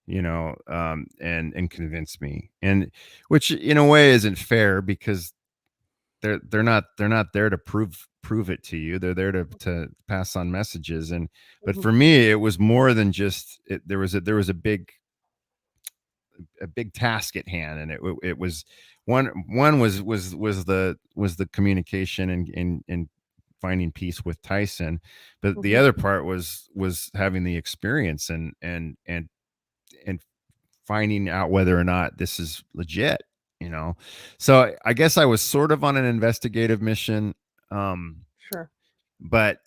Speaker 2: and convince me, and which in a way isn't fair, because they're not there to prove it to you. They're there to pass on messages. But
Speaker 1: Mhm.
Speaker 2: for me, it was more than just it. There was a big task at hand, and it was one was the communication and finding peace with Tyson, but the
Speaker 1: Mhm.
Speaker 2: other part was having the experience and finding out whether or not this is legit, you know. So I guess I was sort of on an investigative mission, um,
Speaker 1: Sure.
Speaker 2: but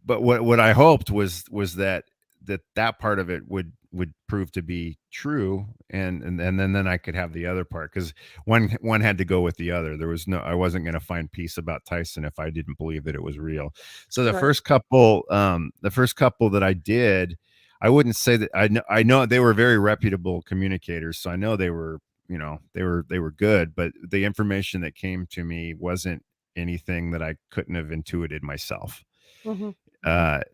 Speaker 2: what I hoped was that part of it would prove to be true, and then I could have the other part, because one had to go with the other. There was no I wasn't going to find peace about Tyson if I didn't believe that it was real. So
Speaker 1: Right.
Speaker 2: the first couple that I did, I wouldn't say that I know they were very reputable communicators, so I know they were, they were good, but the information that came to me wasn't anything that I couldn't have intuited myself.
Speaker 1: Mhm.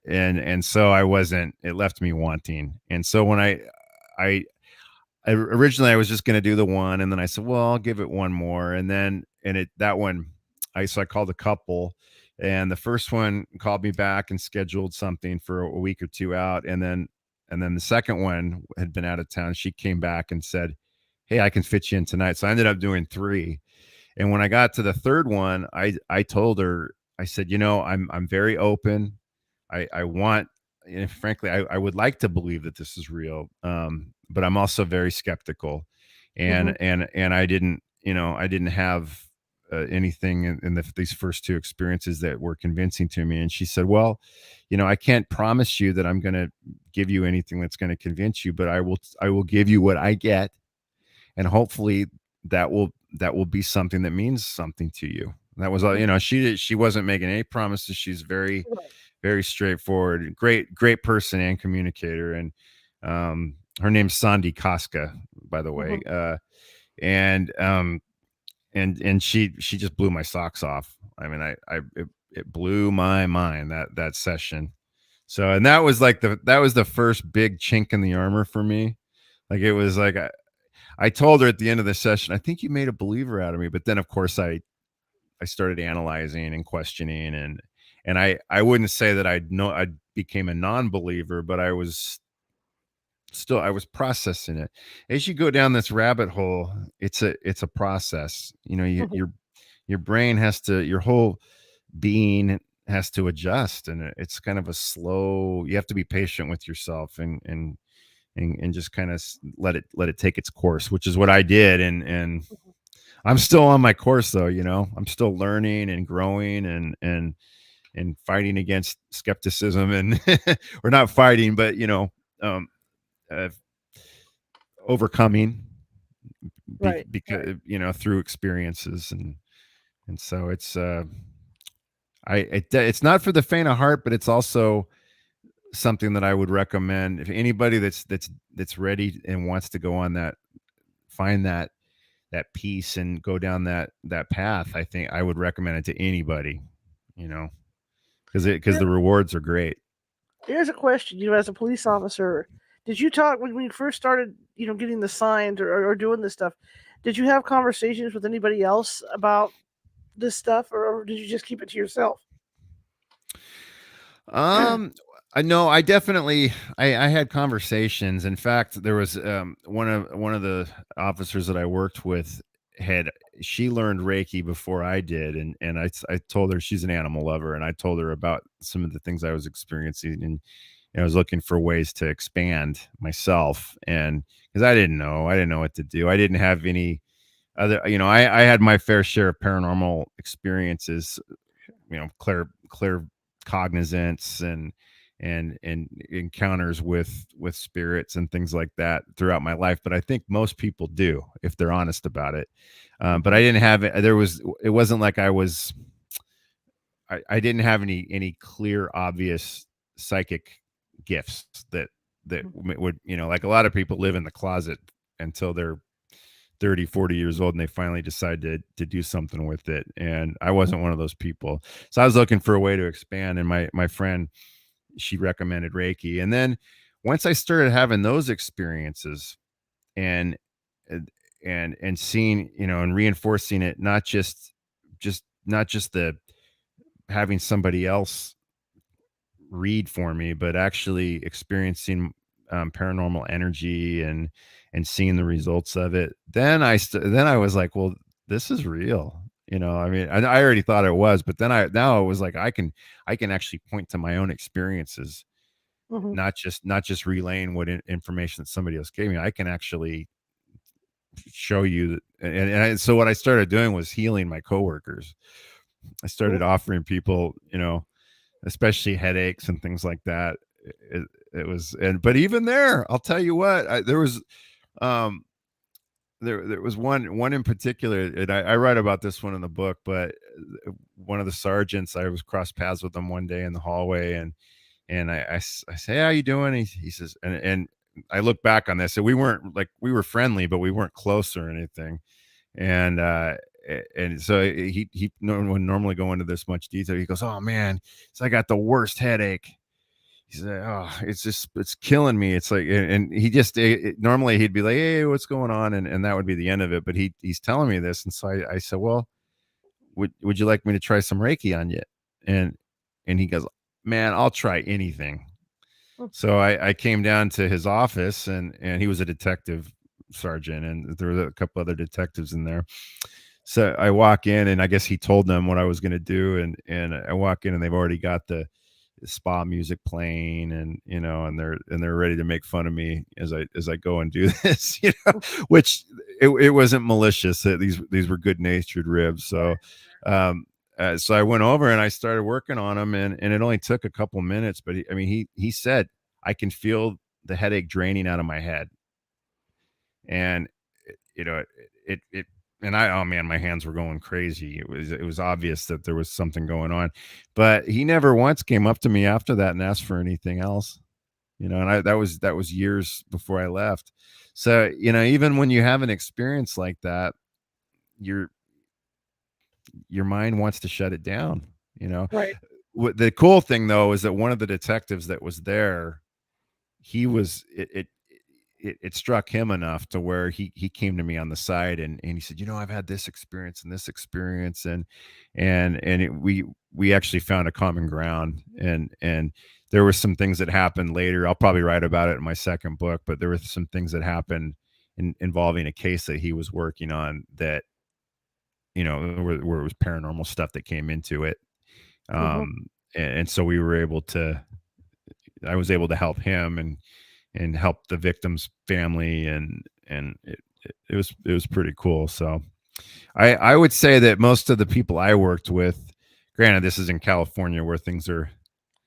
Speaker 2: And so I wasn't, it left me wanting. And so when I, I originally I was just going to do the one, and then I said, well, I'll give it one more. And then, and it, that one, so I called a couple, and the first one called me back and scheduled something for a week or two out. And then the second one had been out of town. She came back and said, hey, I can fit you in tonight. So I ended up doing three. And when I got to the third one, I told her, I said, I'm very open. I want, and frankly, I would like to believe that this is real, but I'm also very skeptical,
Speaker 1: Mhm.
Speaker 2: and I didn't have anything in these first two experiences that were convincing to me. And she said, well, I can't promise you that I'm going to give you anything that's going to convince you, but I will give you what I get, and hopefully that will be something that means something to you. And that was all.
Speaker 1: Mhm.
Speaker 2: She wasn't making any promises. She's very,
Speaker 1: Right.
Speaker 2: very straightforward, great person and communicator. And her name's Sandy Casca, by the way.
Speaker 1: Mhm.
Speaker 2: And she just blew my socks off. I mean, it blew my mind, that session. So, and that was the first big chink in the armor for me. Like, it was like I told her at the end of the session, I think you made a believer out of me. But then, of course, I started analyzing and questioning, and I wouldn't say that I became a non-believer, but I was processing it. As you go down this rabbit hole, it's a process.
Speaker 1: Mhm.
Speaker 2: Your brain has to, your whole being has to adjust, and it's kind of a slow. You have to be patient with yourself, and just kind of let it take its course, which is what I did. And
Speaker 1: Mhm.
Speaker 2: I'm still on my course, though. I'm still learning and growing, and fighting against skepticism, and or not fighting, but um uh, overcoming,
Speaker 1: Right. Right.
Speaker 2: because through experiences. And so it's not for the faint of heart, but it's also something that I would recommend if anybody that's ready and wants to go on that, find that peace and go down that path. I think I would recommend it to anybody, you know, because
Speaker 1: Here-
Speaker 2: the rewards are great.
Speaker 1: Here's a question. As a police officer, did you talk when you first started, getting the signs or doing this stuff? Did you have conversations with anybody else about this stuff, or did you just keep it to yourself?
Speaker 2: Um, I know I definitely I had conversations. In fact, there was one of the officers that I worked with had she learned Reiki before I did, and I told her, she's an animal lover, and I told her about some of the things I was experiencing, and I was looking for ways to expand myself, and because I didn't know what to do. I didn't have any other, I had my fair share of paranormal experiences, clear cognizance, and encounters with spirits and things like that throughout my life. But I think most people do, if they're honest about it. But
Speaker 1: Hmm.
Speaker 2: I didn't have it. It wasn't like I didn't have any clear, obvious psychic gifts that would, like a lot of people live in the closet until they're 30, 40 years old, and they finally decide to do something with it. And I wasn't one of those people. So I was looking for a way to expand. And my friend, she recommended Reiki. And then once I started having those experiences, and and seeing, and reinforcing it, not just the having somebody else read for me, but actually experiencing paranormal energy and seeing the results of it, then I was like, well, this is real. I mean, I already thought it was, but then now it was like I can actually point to my own experiences,
Speaker 1: Hmm.
Speaker 2: not just relaying what information that somebody else gave me. I can actually show you that, so what I started doing was healing my coworkers. I started
Speaker 1: Cool.
Speaker 2: offering people, especially headaches and things like that. It was, but even there, I'll tell you what, um, there was one in particular, and I write about this one in the book, but one of the sergeants, I was cross paths with him one day in the hallway, and I say, how you doing? He says, and I look back on this, so we were friendly, but we weren't close or anything. And so he would normally go into this much detail. He goes, oh man, so I got the worst headache. He said, oh, it's killing me. It's like, and he just normally he'd be like, hey, what's going on, and that would be the end of it. But he's telling me this, and so I said, well, would you like me to try some Reiki on you? And he goes, man, I'll try anything. So I came down to his office, and he was a detective sergeant, and there were a couple other detectives in there. So I walk in, and I guess he told them what I was going to do, and I walk in, and they've already got the spa music playing, and they're ready to make fun of me as I go and do this, which it wasn't malicious. These were good natured ribs. So I went over and I started working on them, and it only took a couple minutes, but he said, I can feel the headache draining out of my head. And you know it and oh man, my hands were going crazy. It was obvious that there was something going on, but he never once came up to me after that and asked for anything else. And that was years before I left. So even when you have an experience like that, your mind wants to shut it down.
Speaker 1: Right.
Speaker 2: The cool thing though is that one of the detectives that was there, he was it struck him enough to where he came to me on the side, and he said, I've had this experience and this experience, we actually found a common ground, and there were some things that happened later. I'll probably write about it in my second book, but there were some things that happened involving a case that he was working on that where it was paranormal stuff that came into it.
Speaker 1: Hmm.
Speaker 2: And so I was able to help him and help the victim's family, and it was pretty cool. So I would say that most of the people I worked with, granted this is in California where things are,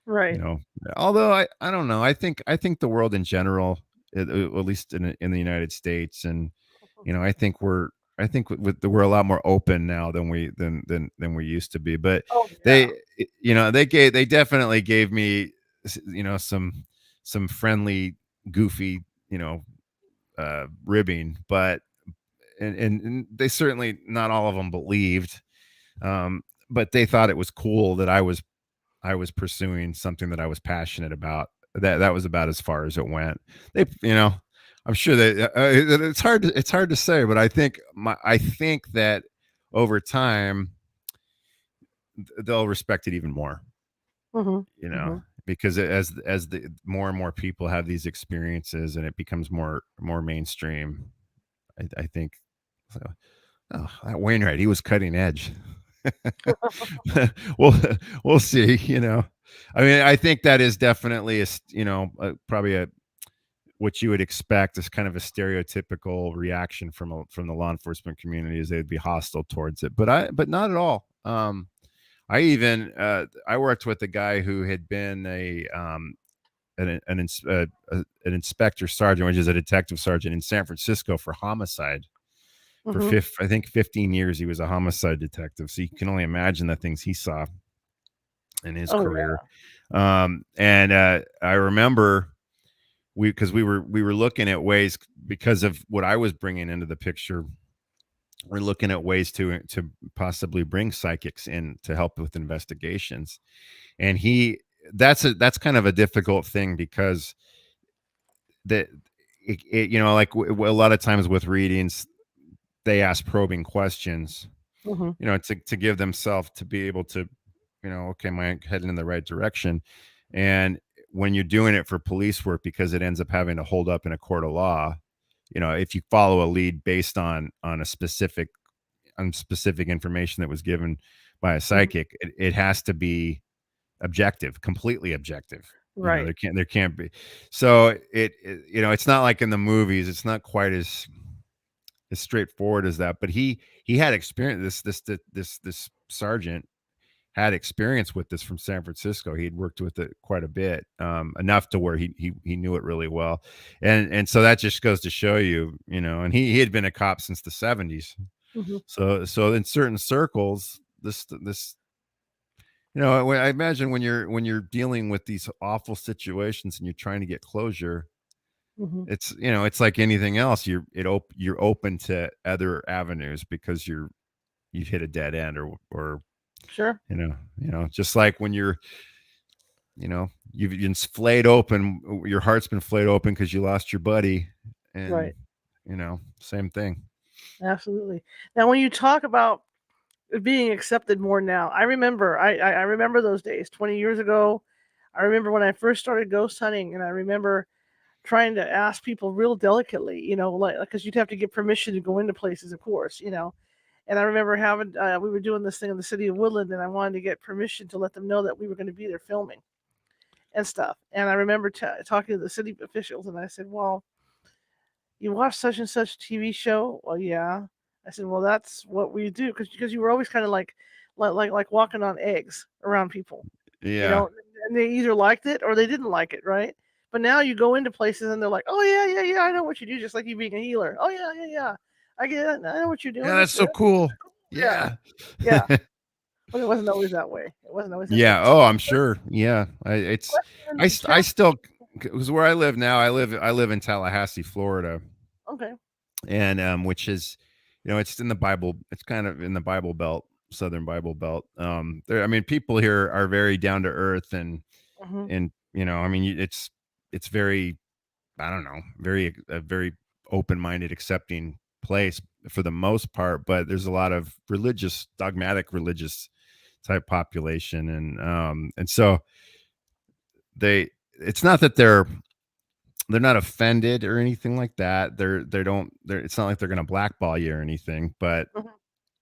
Speaker 2: you
Speaker 1: Right.
Speaker 2: know, although I don't know, I think the world in general, at least in the United States, and we're a lot more open now than we used to be. But
Speaker 1: Oh yeah.
Speaker 2: they they definitely gave me some friendly, goofy, ribbing, but and they certainly, not all of them believed, but they thought it was cool that I was pursuing something that I was passionate about. That was about as far as it went. I'm sure that it's hard to say, but I think that over time they'll respect it even more.
Speaker 1: Hmm.
Speaker 2: You know,
Speaker 1: Hmm.
Speaker 2: because as the more and more people have these experiences and it becomes more mainstream, I think. So, oh, that Wainwright, he was cutting edge. we'll we'll see. I mean, I think that is definitely probably a what you would expect is kind of a stereotypical reaction from the law enforcement community, is they'd be hostile towards it, but not at all. I worked with a guy who had been an inspector sergeant, which is a detective sergeant in San Francisco, for homicide. For
Speaker 1: Hmm.
Speaker 2: I think 15 years, he was a homicide detective. So you can only imagine the things he saw in his
Speaker 1: Oh
Speaker 2: career.
Speaker 1: yeah.
Speaker 2: And I remember because we were looking at ways, because of what I was bringing into the picture. We're looking at ways to possibly bring psychics in to help with investigations. And that's kind of a difficult thing, because that like a lot of times with readings, they ask probing questions,
Speaker 1: Hmm.
Speaker 2: to give themselves to be able to okay, am I heading in the right direction? And when you're doing it for police work, because it ends up having to hold up in a court of law, if you follow a lead based on specific information that was given by a
Speaker 1: Mhm.
Speaker 2: psychic, it has to be objective, completely objective.
Speaker 1: Right.
Speaker 2: There can't be. So it's not like in the movies. It's not quite as straightforward as that. But he had experience. This sergeant had experience with this from San Francisco. He'd worked with it quite a bit, enough to where he knew it really well, and so that just goes to show you, And he had been a cop since the '70s.
Speaker 1: Mhm.
Speaker 2: So in certain circles, this I imagine when you're dealing with these awful situations and you're trying to get closure,
Speaker 1: Mhm.
Speaker 2: it's like anything else. You're open to other avenues because you've hit a dead end, or
Speaker 1: Sure.
Speaker 2: just like when you've been flayed open, your heart's been flayed open because you lost your buddy, and
Speaker 1: Right.
Speaker 2: same thing.
Speaker 1: Absolutely. Now, when you talk about being accepted more now, I remember those days 20 years ago. I remember when I first started ghost hunting, and I remember trying to ask people real delicately, like because you'd have to get permission to go into places, of course. And I remember having we were doing this thing in the city of Woodland, and I wanted to get permission to let them know that we were going to be there filming and stuff. And I remember talking to the city officials, and I said, "Well, you watch such and such TV show?" "Well, yeah." I said, "Well, that's what we do," because you were always kind of like walking on eggs around people, you
Speaker 2: Yeah.
Speaker 1: know, and they either liked it or they didn't like it, right? But now you go into places and they're like, "Oh yeah, yeah, yeah, I know what you do," just like you being a healer. "Oh yeah, yeah, yeah, I get it. I know what you're
Speaker 2: Yeah,
Speaker 1: doing.
Speaker 2: that's
Speaker 1: That's
Speaker 2: so
Speaker 1: good.
Speaker 2: cool.
Speaker 1: Yeah,
Speaker 2: Yeah.
Speaker 1: yeah." But it wasn't always that way. It wasn't always that way.
Speaker 2: Yeah. Oh, I'm sure. Yeah.
Speaker 1: Question in the
Speaker 2: I
Speaker 1: chat.
Speaker 2: still, because where I live now, I live in Tallahassee, Florida,
Speaker 1: Okay.
Speaker 2: and which is, it's in the Bible. It's kind of in the Bible Belt, Southern Bible Belt. I mean, people here are very down to earth,
Speaker 1: Mhm.
Speaker 2: and I mean, it's very, I don't know, a very open minded, accepting place for the most part. But there's a lot of dogmatic religious type population, and so it's not that they're not offended or anything like that. It's not like they're going to blackball you or anything, but
Speaker 1: Mhm.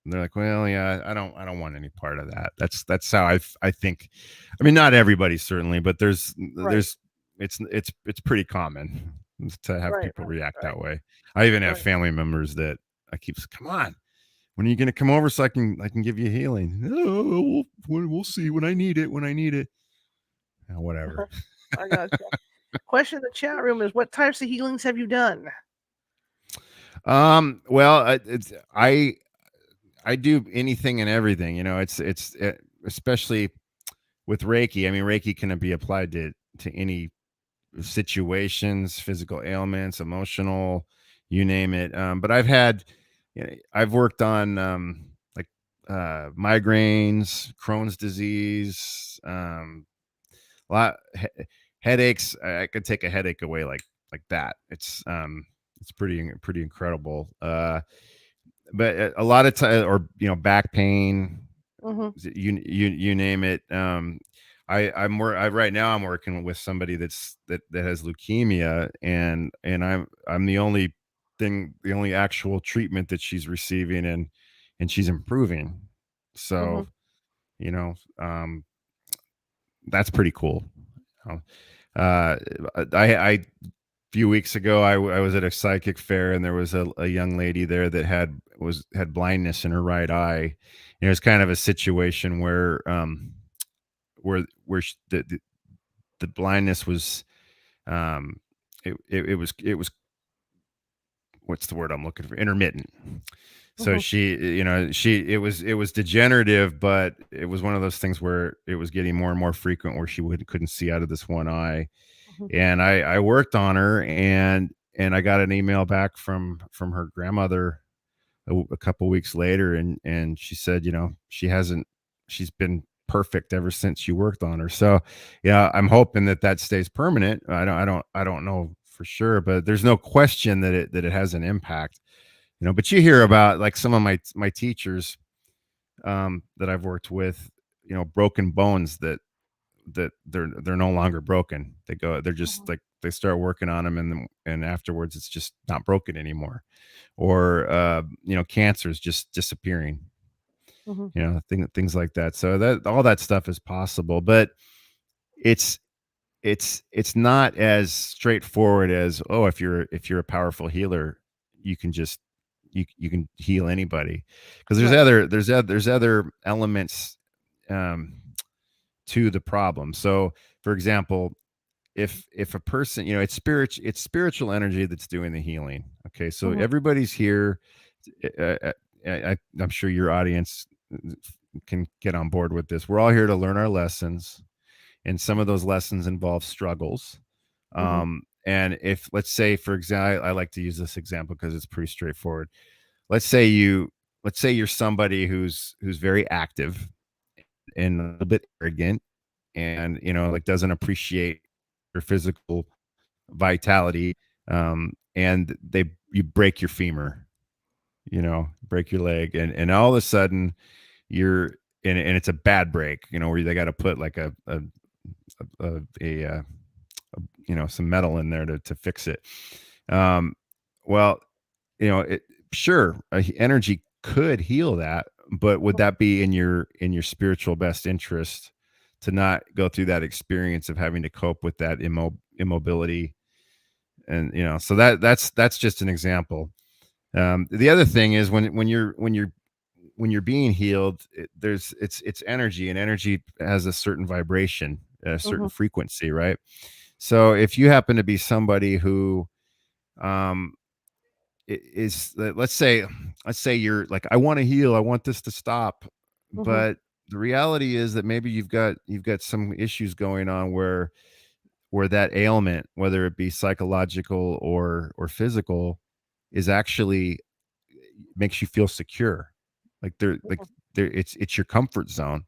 Speaker 2: they're like, well, yeah, I don't want any part of that. That's how I think. I mean, not everybody certainly, but
Speaker 1: Right.
Speaker 2: it's pretty common to have
Speaker 1: Right.
Speaker 2: people
Speaker 1: Right.
Speaker 2: react
Speaker 1: Right.
Speaker 2: that way. I even have
Speaker 1: Right.
Speaker 2: family members that I keep saying, come on, when are you going to come over so I can give you healing? Oh, we'll see when I need it. When I need it. Whatever.
Speaker 1: I gotcha. Question in the chat room is, what types of healings have you done?
Speaker 2: Well, I do anything and everything. Especially with Reiki. I mean, Reiki can be applied to any situations, physical ailments, emotional, you name it. But I've worked on like migraines, Crohn's disease, a lot headaches. I could take a headache away like that. It's pretty incredible. But a lot of time, or back pain,
Speaker 1: Mhm.
Speaker 2: you name it. Right now I'm working with somebody that has leukemia, and I'm the only actual treatment that she's receiving, and she's improving. So
Speaker 1: Mhm.
Speaker 2: you know that's pretty cool. Uh, I few weeks ago, I was at a psychic fair, and there was a young lady there that had blindness in her right eye. And it was kind of a situation where the blindness was, um it was, what's the word I'm looking for, intermittent. So
Speaker 1: Mhm.
Speaker 2: it was degenerative, but it was one of those things where it was getting more and more frequent, where she couldn't see out of this one eye.
Speaker 1: Mhm.
Speaker 2: And I worked on her, and I got an email back from her grandmother a couple weeks later, and she said, she's been perfect ever since you worked on her. So yeah, I'm hoping that stays permanent. I don't know for sure, but there's no question that it has an impact. But you hear about, like, some of my teachers that I've worked with, broken bones that they're no longer broken. They're just
Speaker 1: Mhm.
Speaker 2: like they start working on them, and afterwards it's just not broken anymore. Or cancer is just disappearing.
Speaker 1: Mhm.
Speaker 2: Things like that. So that all that stuff is possible, but it's it's not as straightforward as, oh, if you're a powerful healer, you can just you can heal anybody, because
Speaker 1: Right.
Speaker 2: there's other elements um to the problem. So for example, if a person, it's spiritual energy that's doing the healing. Okay, so
Speaker 1: Mhm.
Speaker 2: everybody's here. I'm sure your audience can get on board with this. We're all here to learn our lessons, and some of
Speaker 1: Mhm.
Speaker 2: those lessons involve struggles.
Speaker 1: Mhm.
Speaker 2: And if, let's say, for example, I like to use this example because it's pretty straightforward. Let's say you're somebody who's very active and a little bit arrogant, and like doesn't appreciate your physical vitality. And you break your femur, break your leg, and all of a sudden you're and it's a bad break, where they got to put like a some metal in there to fix it. um well, it sure, energy could heal that, but would that be in your spiritual best interest to not go through that experience of having to cope with that immobility? And so that's just an example. The other thing is when you're being healed, it's energy, and energy has a certain vibration, a certain
Speaker 1: Mhm.
Speaker 2: frequency, right? So if you happen to be somebody who um let's say you're like, I want to heal, I want this to stop,
Speaker 1: Mhm.
Speaker 2: but the reality is that maybe you've got some issues going on where that ailment, whether it be psychological or physical, is actually makes you feel secure.
Speaker 1: Mhm.
Speaker 2: It's your comfort zone.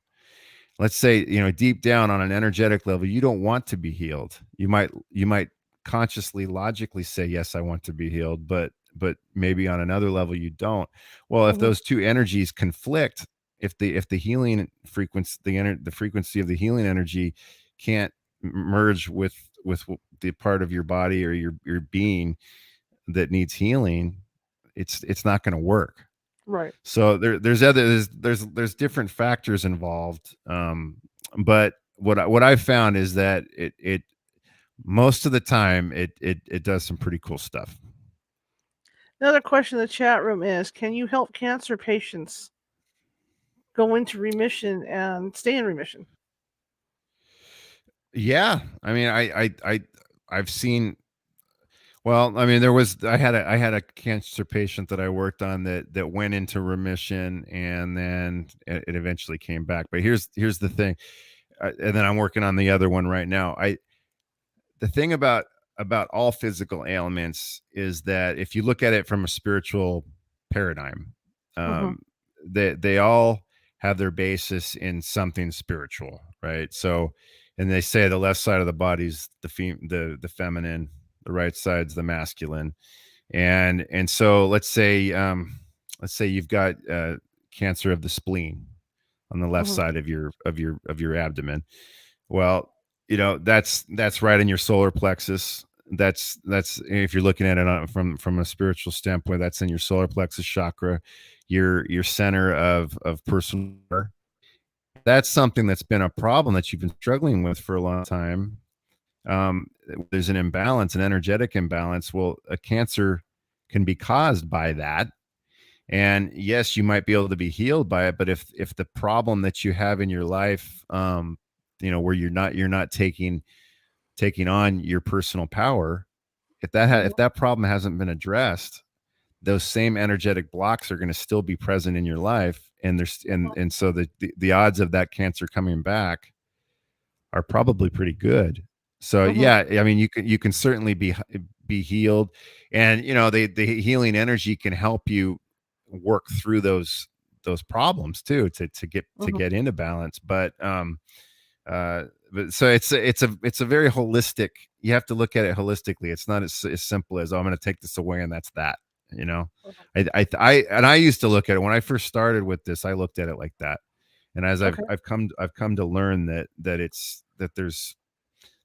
Speaker 2: Let's say, deep down on an energetic level, you don't want to be healed. You might consciously, logically say, yes, I want to be healed, but maybe on another level you don't. Well, if
Speaker 1: Mhm.
Speaker 2: those two energies conflict, if the healing frequency, the frequency of the healing energy can't merge with the part of your body or your being that needs healing, it's not going to work.
Speaker 1: Right.
Speaker 2: So there's different factors involved. But what I've found is that it most of the time it does some pretty cool stuff.
Speaker 1: Another question in the chat room is, can you help cancer patients go into remission and stay in remission?
Speaker 2: Yeah, I mean, I've seen. Well, I mean, I had a cancer patient that I worked on that went into remission, and then it eventually came back. But here's the thing, and then I'm working on the other one right now. The thing about all physical ailments is that if you look at it from a spiritual paradigm,
Speaker 1: Mhm.
Speaker 2: um, they all have their basis in something spiritual, right? So, and they say the left side of the body's the feminine, the right side's the masculine, and so let's say you've got cancer of the spleen on the left
Speaker 1: Mhm.
Speaker 2: side of your abdomen. Well, that's right in your solar plexus. That's if you're looking at it from a spiritual standpoint, that's in your solar plexus chakra, your center of personal power. That's something that's been a problem that you've been struggling with for a long time. um, there's an imbalance, an energetic imbalance. Well, a cancer can be caused by that, and yes, you might be able to be healed by it, but if the problem that you have in your life, where you're not taking on your personal power,
Speaker 1: Mhm.
Speaker 2: if that problem hasn't been addressed, those same energetic blocks are going to still be present in your life, and there's and so the odds of that cancer coming back are probably pretty good. So
Speaker 1: Mhm.
Speaker 2: yeah, I mean, you can certainly be healed, and the healing energy can help you work through those problems too, to
Speaker 1: Mhm.
Speaker 2: get into balance. But so it's a very holistic. You have to look at it holistically. It's not as simple as, oh, I'm going to take this away and that's that. You know,
Speaker 1: Mhm.
Speaker 2: I used to look at it when I first started with this. I looked at it like that, And as
Speaker 1: Okay.
Speaker 2: I've come to learn that there's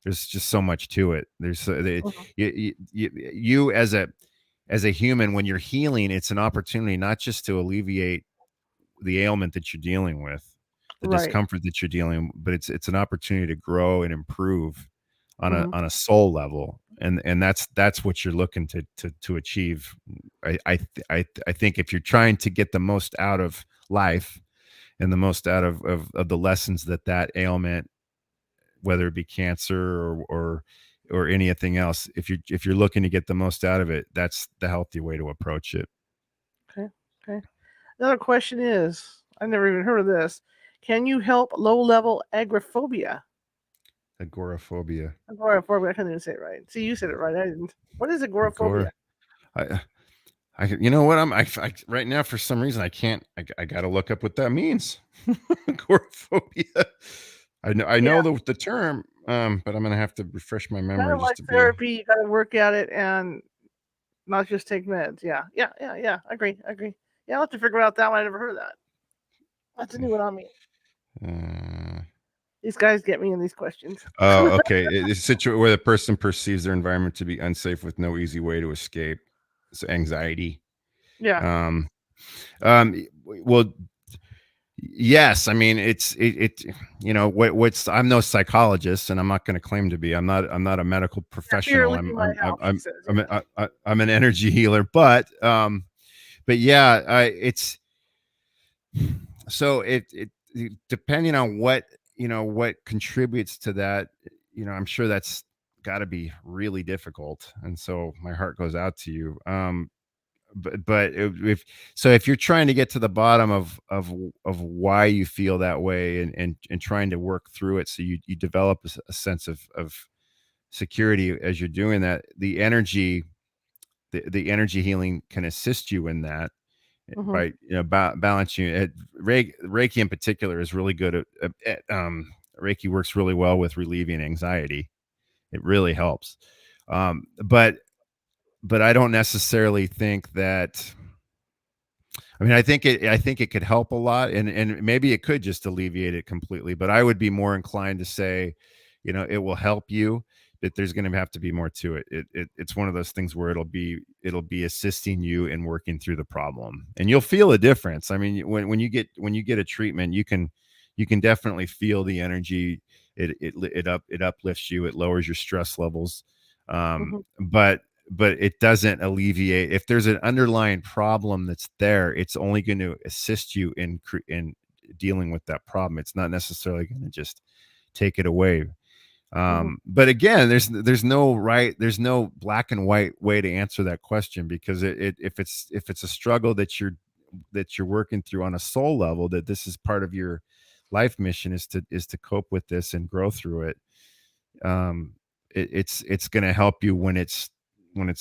Speaker 2: just so much to it.
Speaker 1: Mhm.
Speaker 2: You as a human, when you're healing, it's an opportunity not just to alleviate the ailment that you're dealing with, the
Speaker 1: Right.
Speaker 2: discomfort that you're dealing, but it's an opportunity to grow and improve
Speaker 1: Hmm.
Speaker 2: on a soul level, and that's what you're looking to achieve. I think if you're trying to get the most out of life and the most out of the lessons that ailment, whether it be cancer or anything else, if you're looking to get the most out of it, that's the healthy way to approach it.
Speaker 1: Okay. Okay. Another question is, I've never even heard of this. Can you help low-level agoraphobia?
Speaker 2: Agoraphobia.
Speaker 1: Agoraphobia. I couldn't even say it right. See, you said it right. I didn't. What is agoraphobia?
Speaker 2: Agora. I, you know what? Right now for some reason I can't. I got to look up what that means. Agoraphobia. I
Speaker 1: Yeah,
Speaker 2: know the term, but I'm gonna have to refresh my
Speaker 1: kind
Speaker 2: memory
Speaker 1: of
Speaker 2: just
Speaker 1: like
Speaker 2: to be.
Speaker 1: therapy. You got to work at it and not just take meds. Yeah. Yeah. Yeah. Yeah. I agree. I agree. Yeah, I'll have to figure out that one. I never heard of that. That's a new one on me.
Speaker 2: Uh,
Speaker 1: These guys get me in these questions.
Speaker 2: oh, okay. It's a situation where the person perceives their environment to be unsafe with no easy way to escape. So anxiety.
Speaker 1: Yeah.
Speaker 2: Um, well, yes. I mean, what's I'm no psychologist, and I'm not going to claim to be. I'm not a medical
Speaker 1: Your fear
Speaker 2: professional.
Speaker 1: leaving my house, she says. Yeah.
Speaker 2: I'm an energy healer, but yeah, it's so depending on what contributes to that, I'm sure that's got to be really difficult, and so my heart goes out to you. But if you're trying to get to the bottom of why you feel that way, and trying to work through it, so you develop a sense of security as you're doing that, the energy healing can assist you in that
Speaker 1: Hmm.
Speaker 2: by balancing it. Reiki in particular is really good Reiki works really well with relieving anxiety. It really helps. But I don't necessarily think that. I mean, I think it could help a lot, and maybe it could just alleviate it completely. But I would be more inclined to say, it will help you, but there's going to have to be more to it. It's one of those things where it'll be assisting you in working through the problem, and you'll feel a difference. I mean, when you get a treatment, you can definitely feel the energy. It uplifts you. It lowers your stress levels.
Speaker 1: Hmm.
Speaker 2: But it doesn't alleviate. If there's an underlying problem that's there, it's only going to assist you in dealing with that problem. It's not necessarily going to just take it away.
Speaker 1: Hmm.
Speaker 2: But again, there's no black and white way to answer that question, because if it's a struggle that you're working through on a soul level, that this is part of your life mission, is to cope with this and grow through it. It's going to help you when it's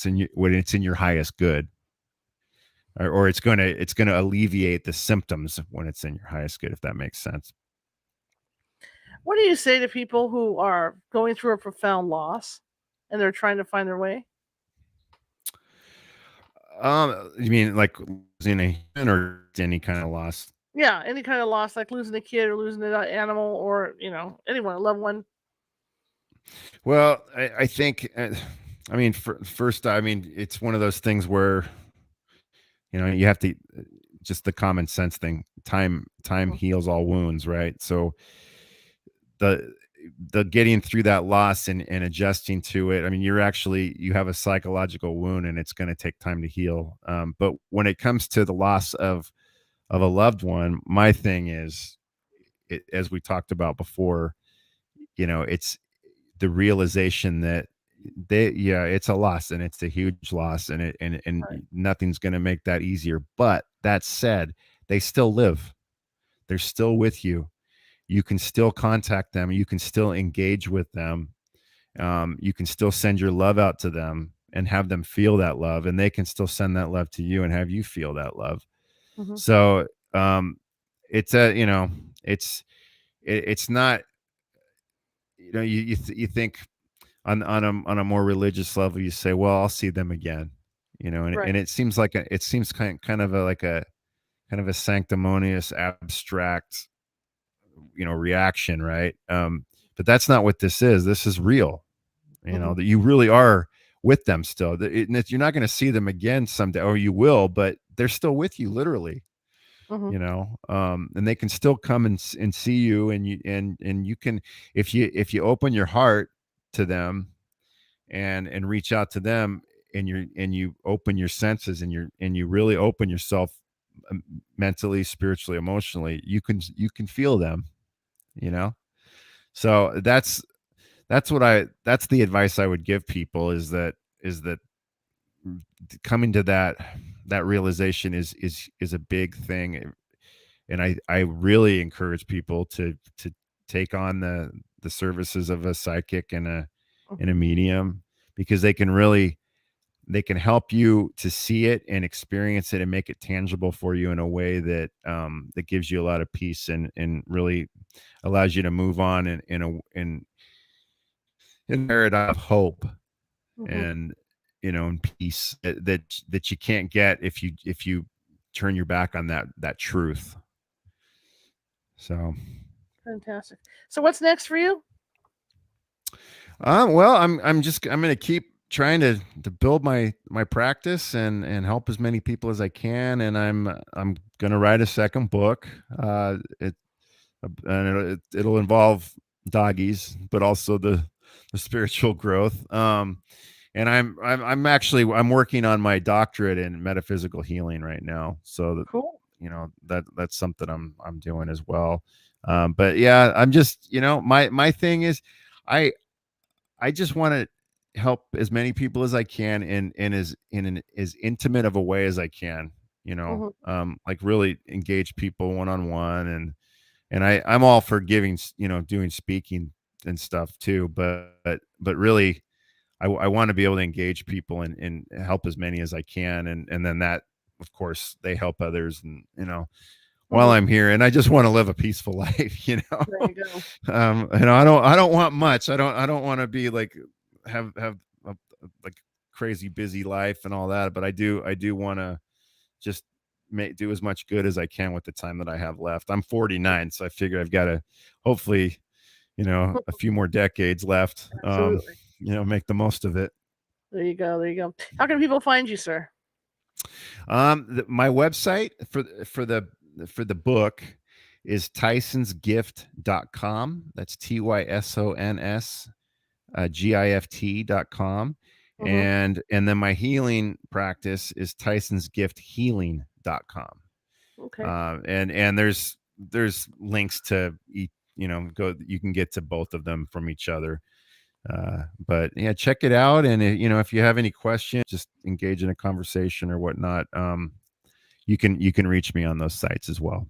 Speaker 2: in your highest good, or it's going to alleviate the symptoms when it's in your highest good, if that makes sense.
Speaker 1: What do you say to people who are going through a profound loss and they're trying to find their way?
Speaker 2: You mean like losing a human, or any kind of loss?
Speaker 1: Yeah, any kind of loss, like losing a kid or losing an animal, or anyone, a loved one.
Speaker 2: Well, I think, I mean, first, I mean, it's one of those things where you have to, just the common sense thing. Time
Speaker 1: Mhm.
Speaker 2: heals all wounds, right? So the the getting through that loss and adjusting to it. I mean, you have a psychological wound, and it's going to take time to heal. But when it comes to the loss of a loved one, my thing is, as we talked about before, it's the realization that it's a loss, and it's a huge loss, and
Speaker 1: Right.
Speaker 2: nothing's going to make that easier. But that said, they still live. They're still with you. You can still contact them. You can still engage with them. You can still send your love out to them and have them feel that love, and they can still send that love to you and have you feel that love.
Speaker 1: Hmm.
Speaker 2: So, it's a you know it's not, you think on a more religious level, you say, well, I'll see them again, and,
Speaker 1: Right.
Speaker 2: and it seems kind of a, like a kind of a sanctimonious, abstract reaction, right? But that's not what this is. This is real,
Speaker 1: Hmm.
Speaker 2: that you really are with them still. You're not going to see them again someday, or you will, but they're still with you, literally.
Speaker 1: Hmm.
Speaker 2: And they can still come and see you, and you can, if you open your heart to them and reach out to them, and you open your senses, and you really open yourself, mentally, spiritually, emotionally, you can feel them, you know so that's the advice I would give people, is that coming to that realization is a big thing. And I really encourage people to take on the services of a psychic and a
Speaker 1: Hmm.
Speaker 2: medium, because they can help you to see it and experience it and make it tangible for you in a way that gives you a lot of peace, and really allows you to move on in a paradigm of hope,
Speaker 1: Hmm.
Speaker 2: and and peace, that you can't get if you turn your back on that truth. So,
Speaker 1: Fantastic. So what's next for you?
Speaker 2: well, I'm going to keep trying to build my practice and help as many people as I can, and I'm going to write a second book. It'll involve doggies, but also the spiritual growth. And I'm working on my doctorate in metaphysical healing right now, so that
Speaker 1: Cool.
Speaker 2: that's something I'm doing as well. But yeah, I'm just, my thing is, I I just want to help as many people as I can, in as intimate of a way as I can.
Speaker 1: Hmm.
Speaker 2: Like, really engage people one on one, and I'm all for giving, doing speaking and stuff too. But really, I want to be able to engage people, and help as many as I can, and then that, of course, they help others, and while
Speaker 1: Hmm.
Speaker 2: I'm here, and I just want to live a peaceful life.
Speaker 1: There you go.
Speaker 2: I don't want much. I don't want to be like, have a, like, crazy busy life and all that, but I do want to just do as much good as I can with the time that I have left. I'm 49, so I figure I've got to, hopefully, a few more decades left.
Speaker 1: Absolutely.
Speaker 2: Make the most of it.
Speaker 1: There you go. There you go. How can people find you, sir?
Speaker 2: My website for the book is tysonsgift.com. That's Tysons gift.com.
Speaker 1: Hmm.
Speaker 2: And then my healing practice is tysonsgifthealing.com.
Speaker 1: Okay.
Speaker 2: And there's links to each, go, you can get to both of them from each other. But yeah, check it out. And if you have any questions, just engage in a conversation or whatnot. You can reach me on those sites as well.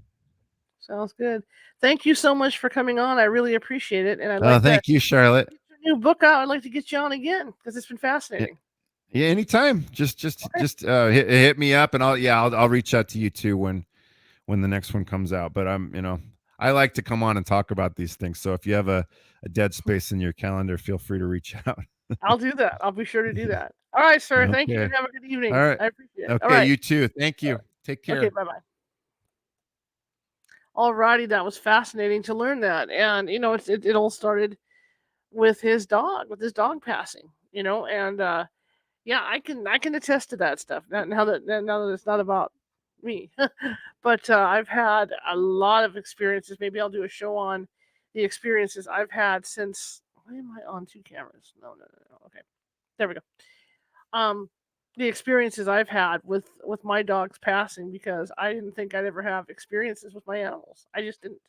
Speaker 1: Sounds good. Thank you so much for coming on. I really appreciate it. And I'd like to
Speaker 2: Thank you, Charlotte.
Speaker 1: get your new book out. I'd like to get you on again because it's been
Speaker 2: Yeah,
Speaker 1: fascinating.
Speaker 2: yeah, anytime. Just just
Speaker 1: Okay.
Speaker 2: just uh, hit me up, and I'll reach out to you too when the next one comes out. But I like to come on and talk about these things. So if you have a dead space in your calendar, feel free to reach out.
Speaker 1: I'll do that. I'll be sure to do that. All right, sir. Thank you
Speaker 2: Okay.
Speaker 1: and have a good
Speaker 2: All
Speaker 1: evening.
Speaker 2: right.
Speaker 1: I appreciate it. All
Speaker 2: Okay.
Speaker 1: right.
Speaker 2: You too. Thank
Speaker 1: All
Speaker 2: you.
Speaker 1: right.
Speaker 2: Take
Speaker 1: Okay.
Speaker 2: care.
Speaker 1: Bye bye. All righty. That was fascinating to learn that. And, it all started with his dog passing, and yeah, I can attest to that stuff. Now that it's not about me, but I've had a lot of experiences. Maybe I'll do a show on the experiences I've had since. Why am I on two cameras? No, no, no, no. Okay, there we go. Um, the experiences I've had with my dogs passing because I didn't think I'd ever have experiences with my animals. I just didn't.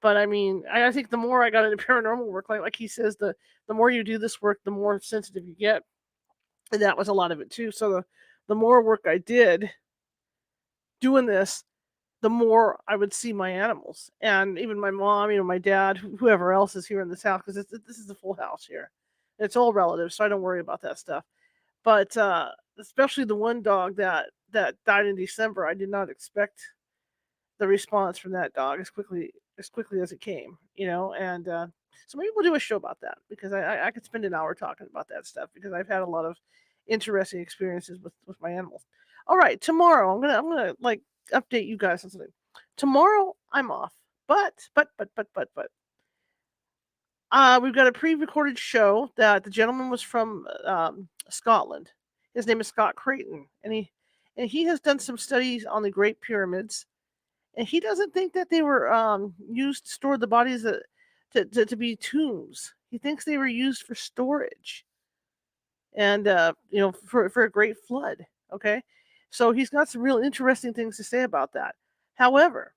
Speaker 1: But I mean, I think the more I got into paranormal work, like he says, the more you do this work, the more sensitive you get, and that was a lot of it too. So the more work I did doing this, the more I would see my animals, and even my mom, my dad, whoever else is here in this house, because this is a full house here. It's all relatives, so I don't worry about that stuff. But especially the one dog that died in December, I did not expect the response from that dog as quickly as it came, and so maybe we'll do a show about that because I could spend an hour talking about that stuff because I've had a lot of interesting experiences with my animals. All right, tomorrow I'm gonna like update you guys on something. Tomorrow I'm off. But we've got a pre-recorded show that the gentleman was from Scotland. His name is Scott Creighton, and he has done some studies on the Great Pyramids, and he doesn't think that they were used to store the bodies to be tombs. He thinks they were used for storage and for a great flood. Okay, so he's got some real interesting things to say about that. However,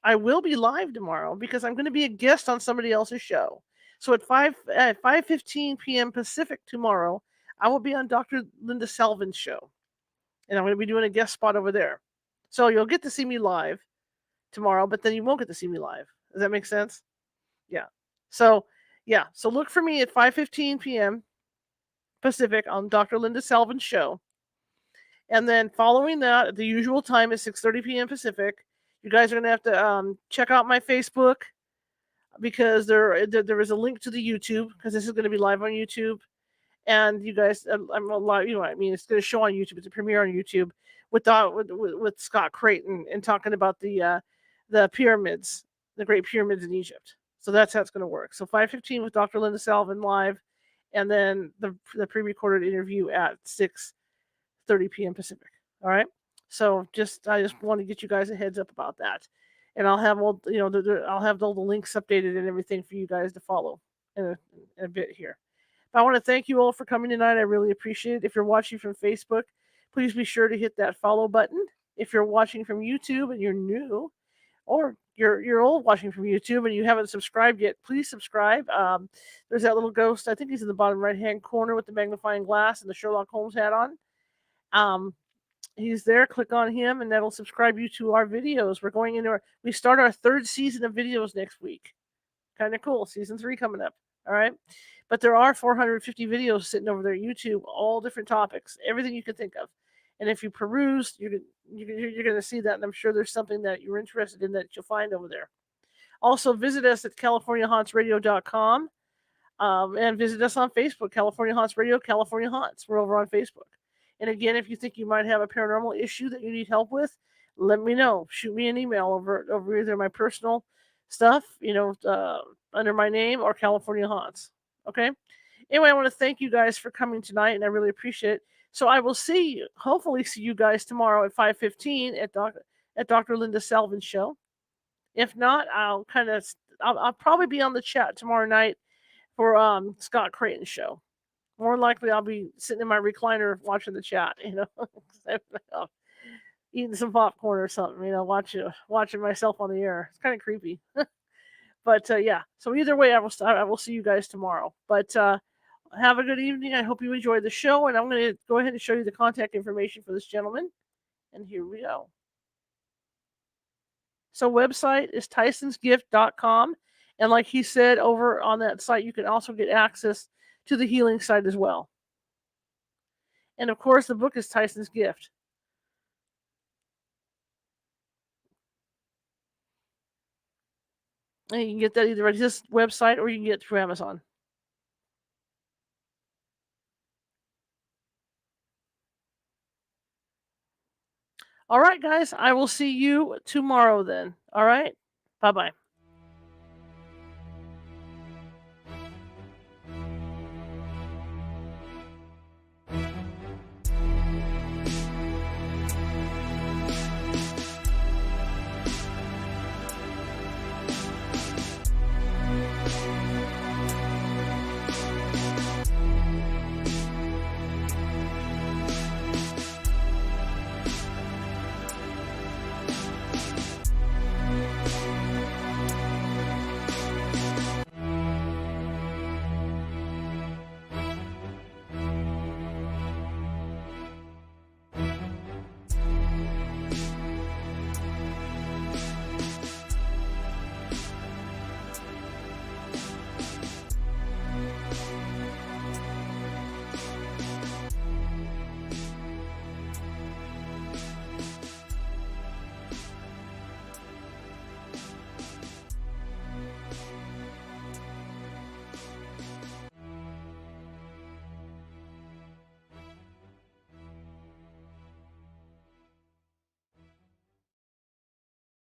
Speaker 1: I will be live tomorrow because I'm going to be a guest on somebody else's show. So at 5:15 p.m. Pacific tomorrow, I will be on Dr. Linda Selvin's show, and I'm going to be doing a guest spot over there. So you'll get to see me live tomorrow, but then you won't get to see me live. Does that make sense? Yeah. So so look for me at 5:15 p.m. Pacific on Dr. Linda Selvin's show. And then following that, at the usual time at 6:30 p.m. Pacific, you guys are going to have to check out my Facebook because there is a link to the YouTube because this is going to be live on YouTube. And you guys, I'm a lot, you know what I mean? It's going to show on YouTube. It's a premiere on YouTube with Scott Creighton and talking about the pyramids, the Great Pyramids in Egypt. So that's how it's going to work. So 5:15 with Dr. Linda Salvin live, and then the pre-recorded interview at 6:30 p.m. Pacific. All right. So I just want to get you guys a heads up about that, and I'll have all I'll have all the links updated and everything for you guys to follow in a bit here. But I want to thank you all for coming tonight. I really appreciate it. If you're watching from Facebook, please be sure to hit that follow button. If you're watching from YouTube and you're new, or you're old watching from YouTube and you haven't subscribed yet, please subscribe. There's that little ghost. I think he's in the bottom right-hand corner with the magnifying glass and the Sherlock Holmes hat on. He's there. Click on him, and that'll subscribe you to our videos. We start our 3rd season of videos next week. Kind of cool. Season 3 coming up. All right. But there are 450 videos sitting over there, YouTube, all different topics, everything you can think of. And if you peruse, you're going to see that, and I'm sure there's something that you're interested in that you'll find over there. Also, visit us at CaliforniaHauntsRadio.com and visit us on Facebook, California Haunts Radio, California Haunts. We're over on Facebook. And again, if you think you might have a paranormal issue that you need help with, let me know. Shoot me an email over either my personal stuff, under my name, or California Haunts. Okay? Anyway, I want to thank you guys for coming tonight, and I really appreciate it. So I will hopefully see you guys tomorrow at 5:15 at Dr. Linda Selvin's show. If not, I'll probably be on the chat tomorrow night for Scott Creighton's show. More likely, I'll be sitting in my recliner watching the chat, eating some popcorn or something, watching myself on the air. It's kind of creepy. But yeah, so either way, I will see you guys tomorrow. But have a good evening. I hope you enjoyed the show, and I'm going to go ahead and show you the contact information for this gentleman. And here we go. So website is tysonsgift.com. And like he said, over on that site, you can also get access to the healing site as well. And of course, the book is Tyson's Gift. And you can get that either at his website or you can get it through Amazon. All right, guys. I will see you tomorrow then. All right. Bye-bye.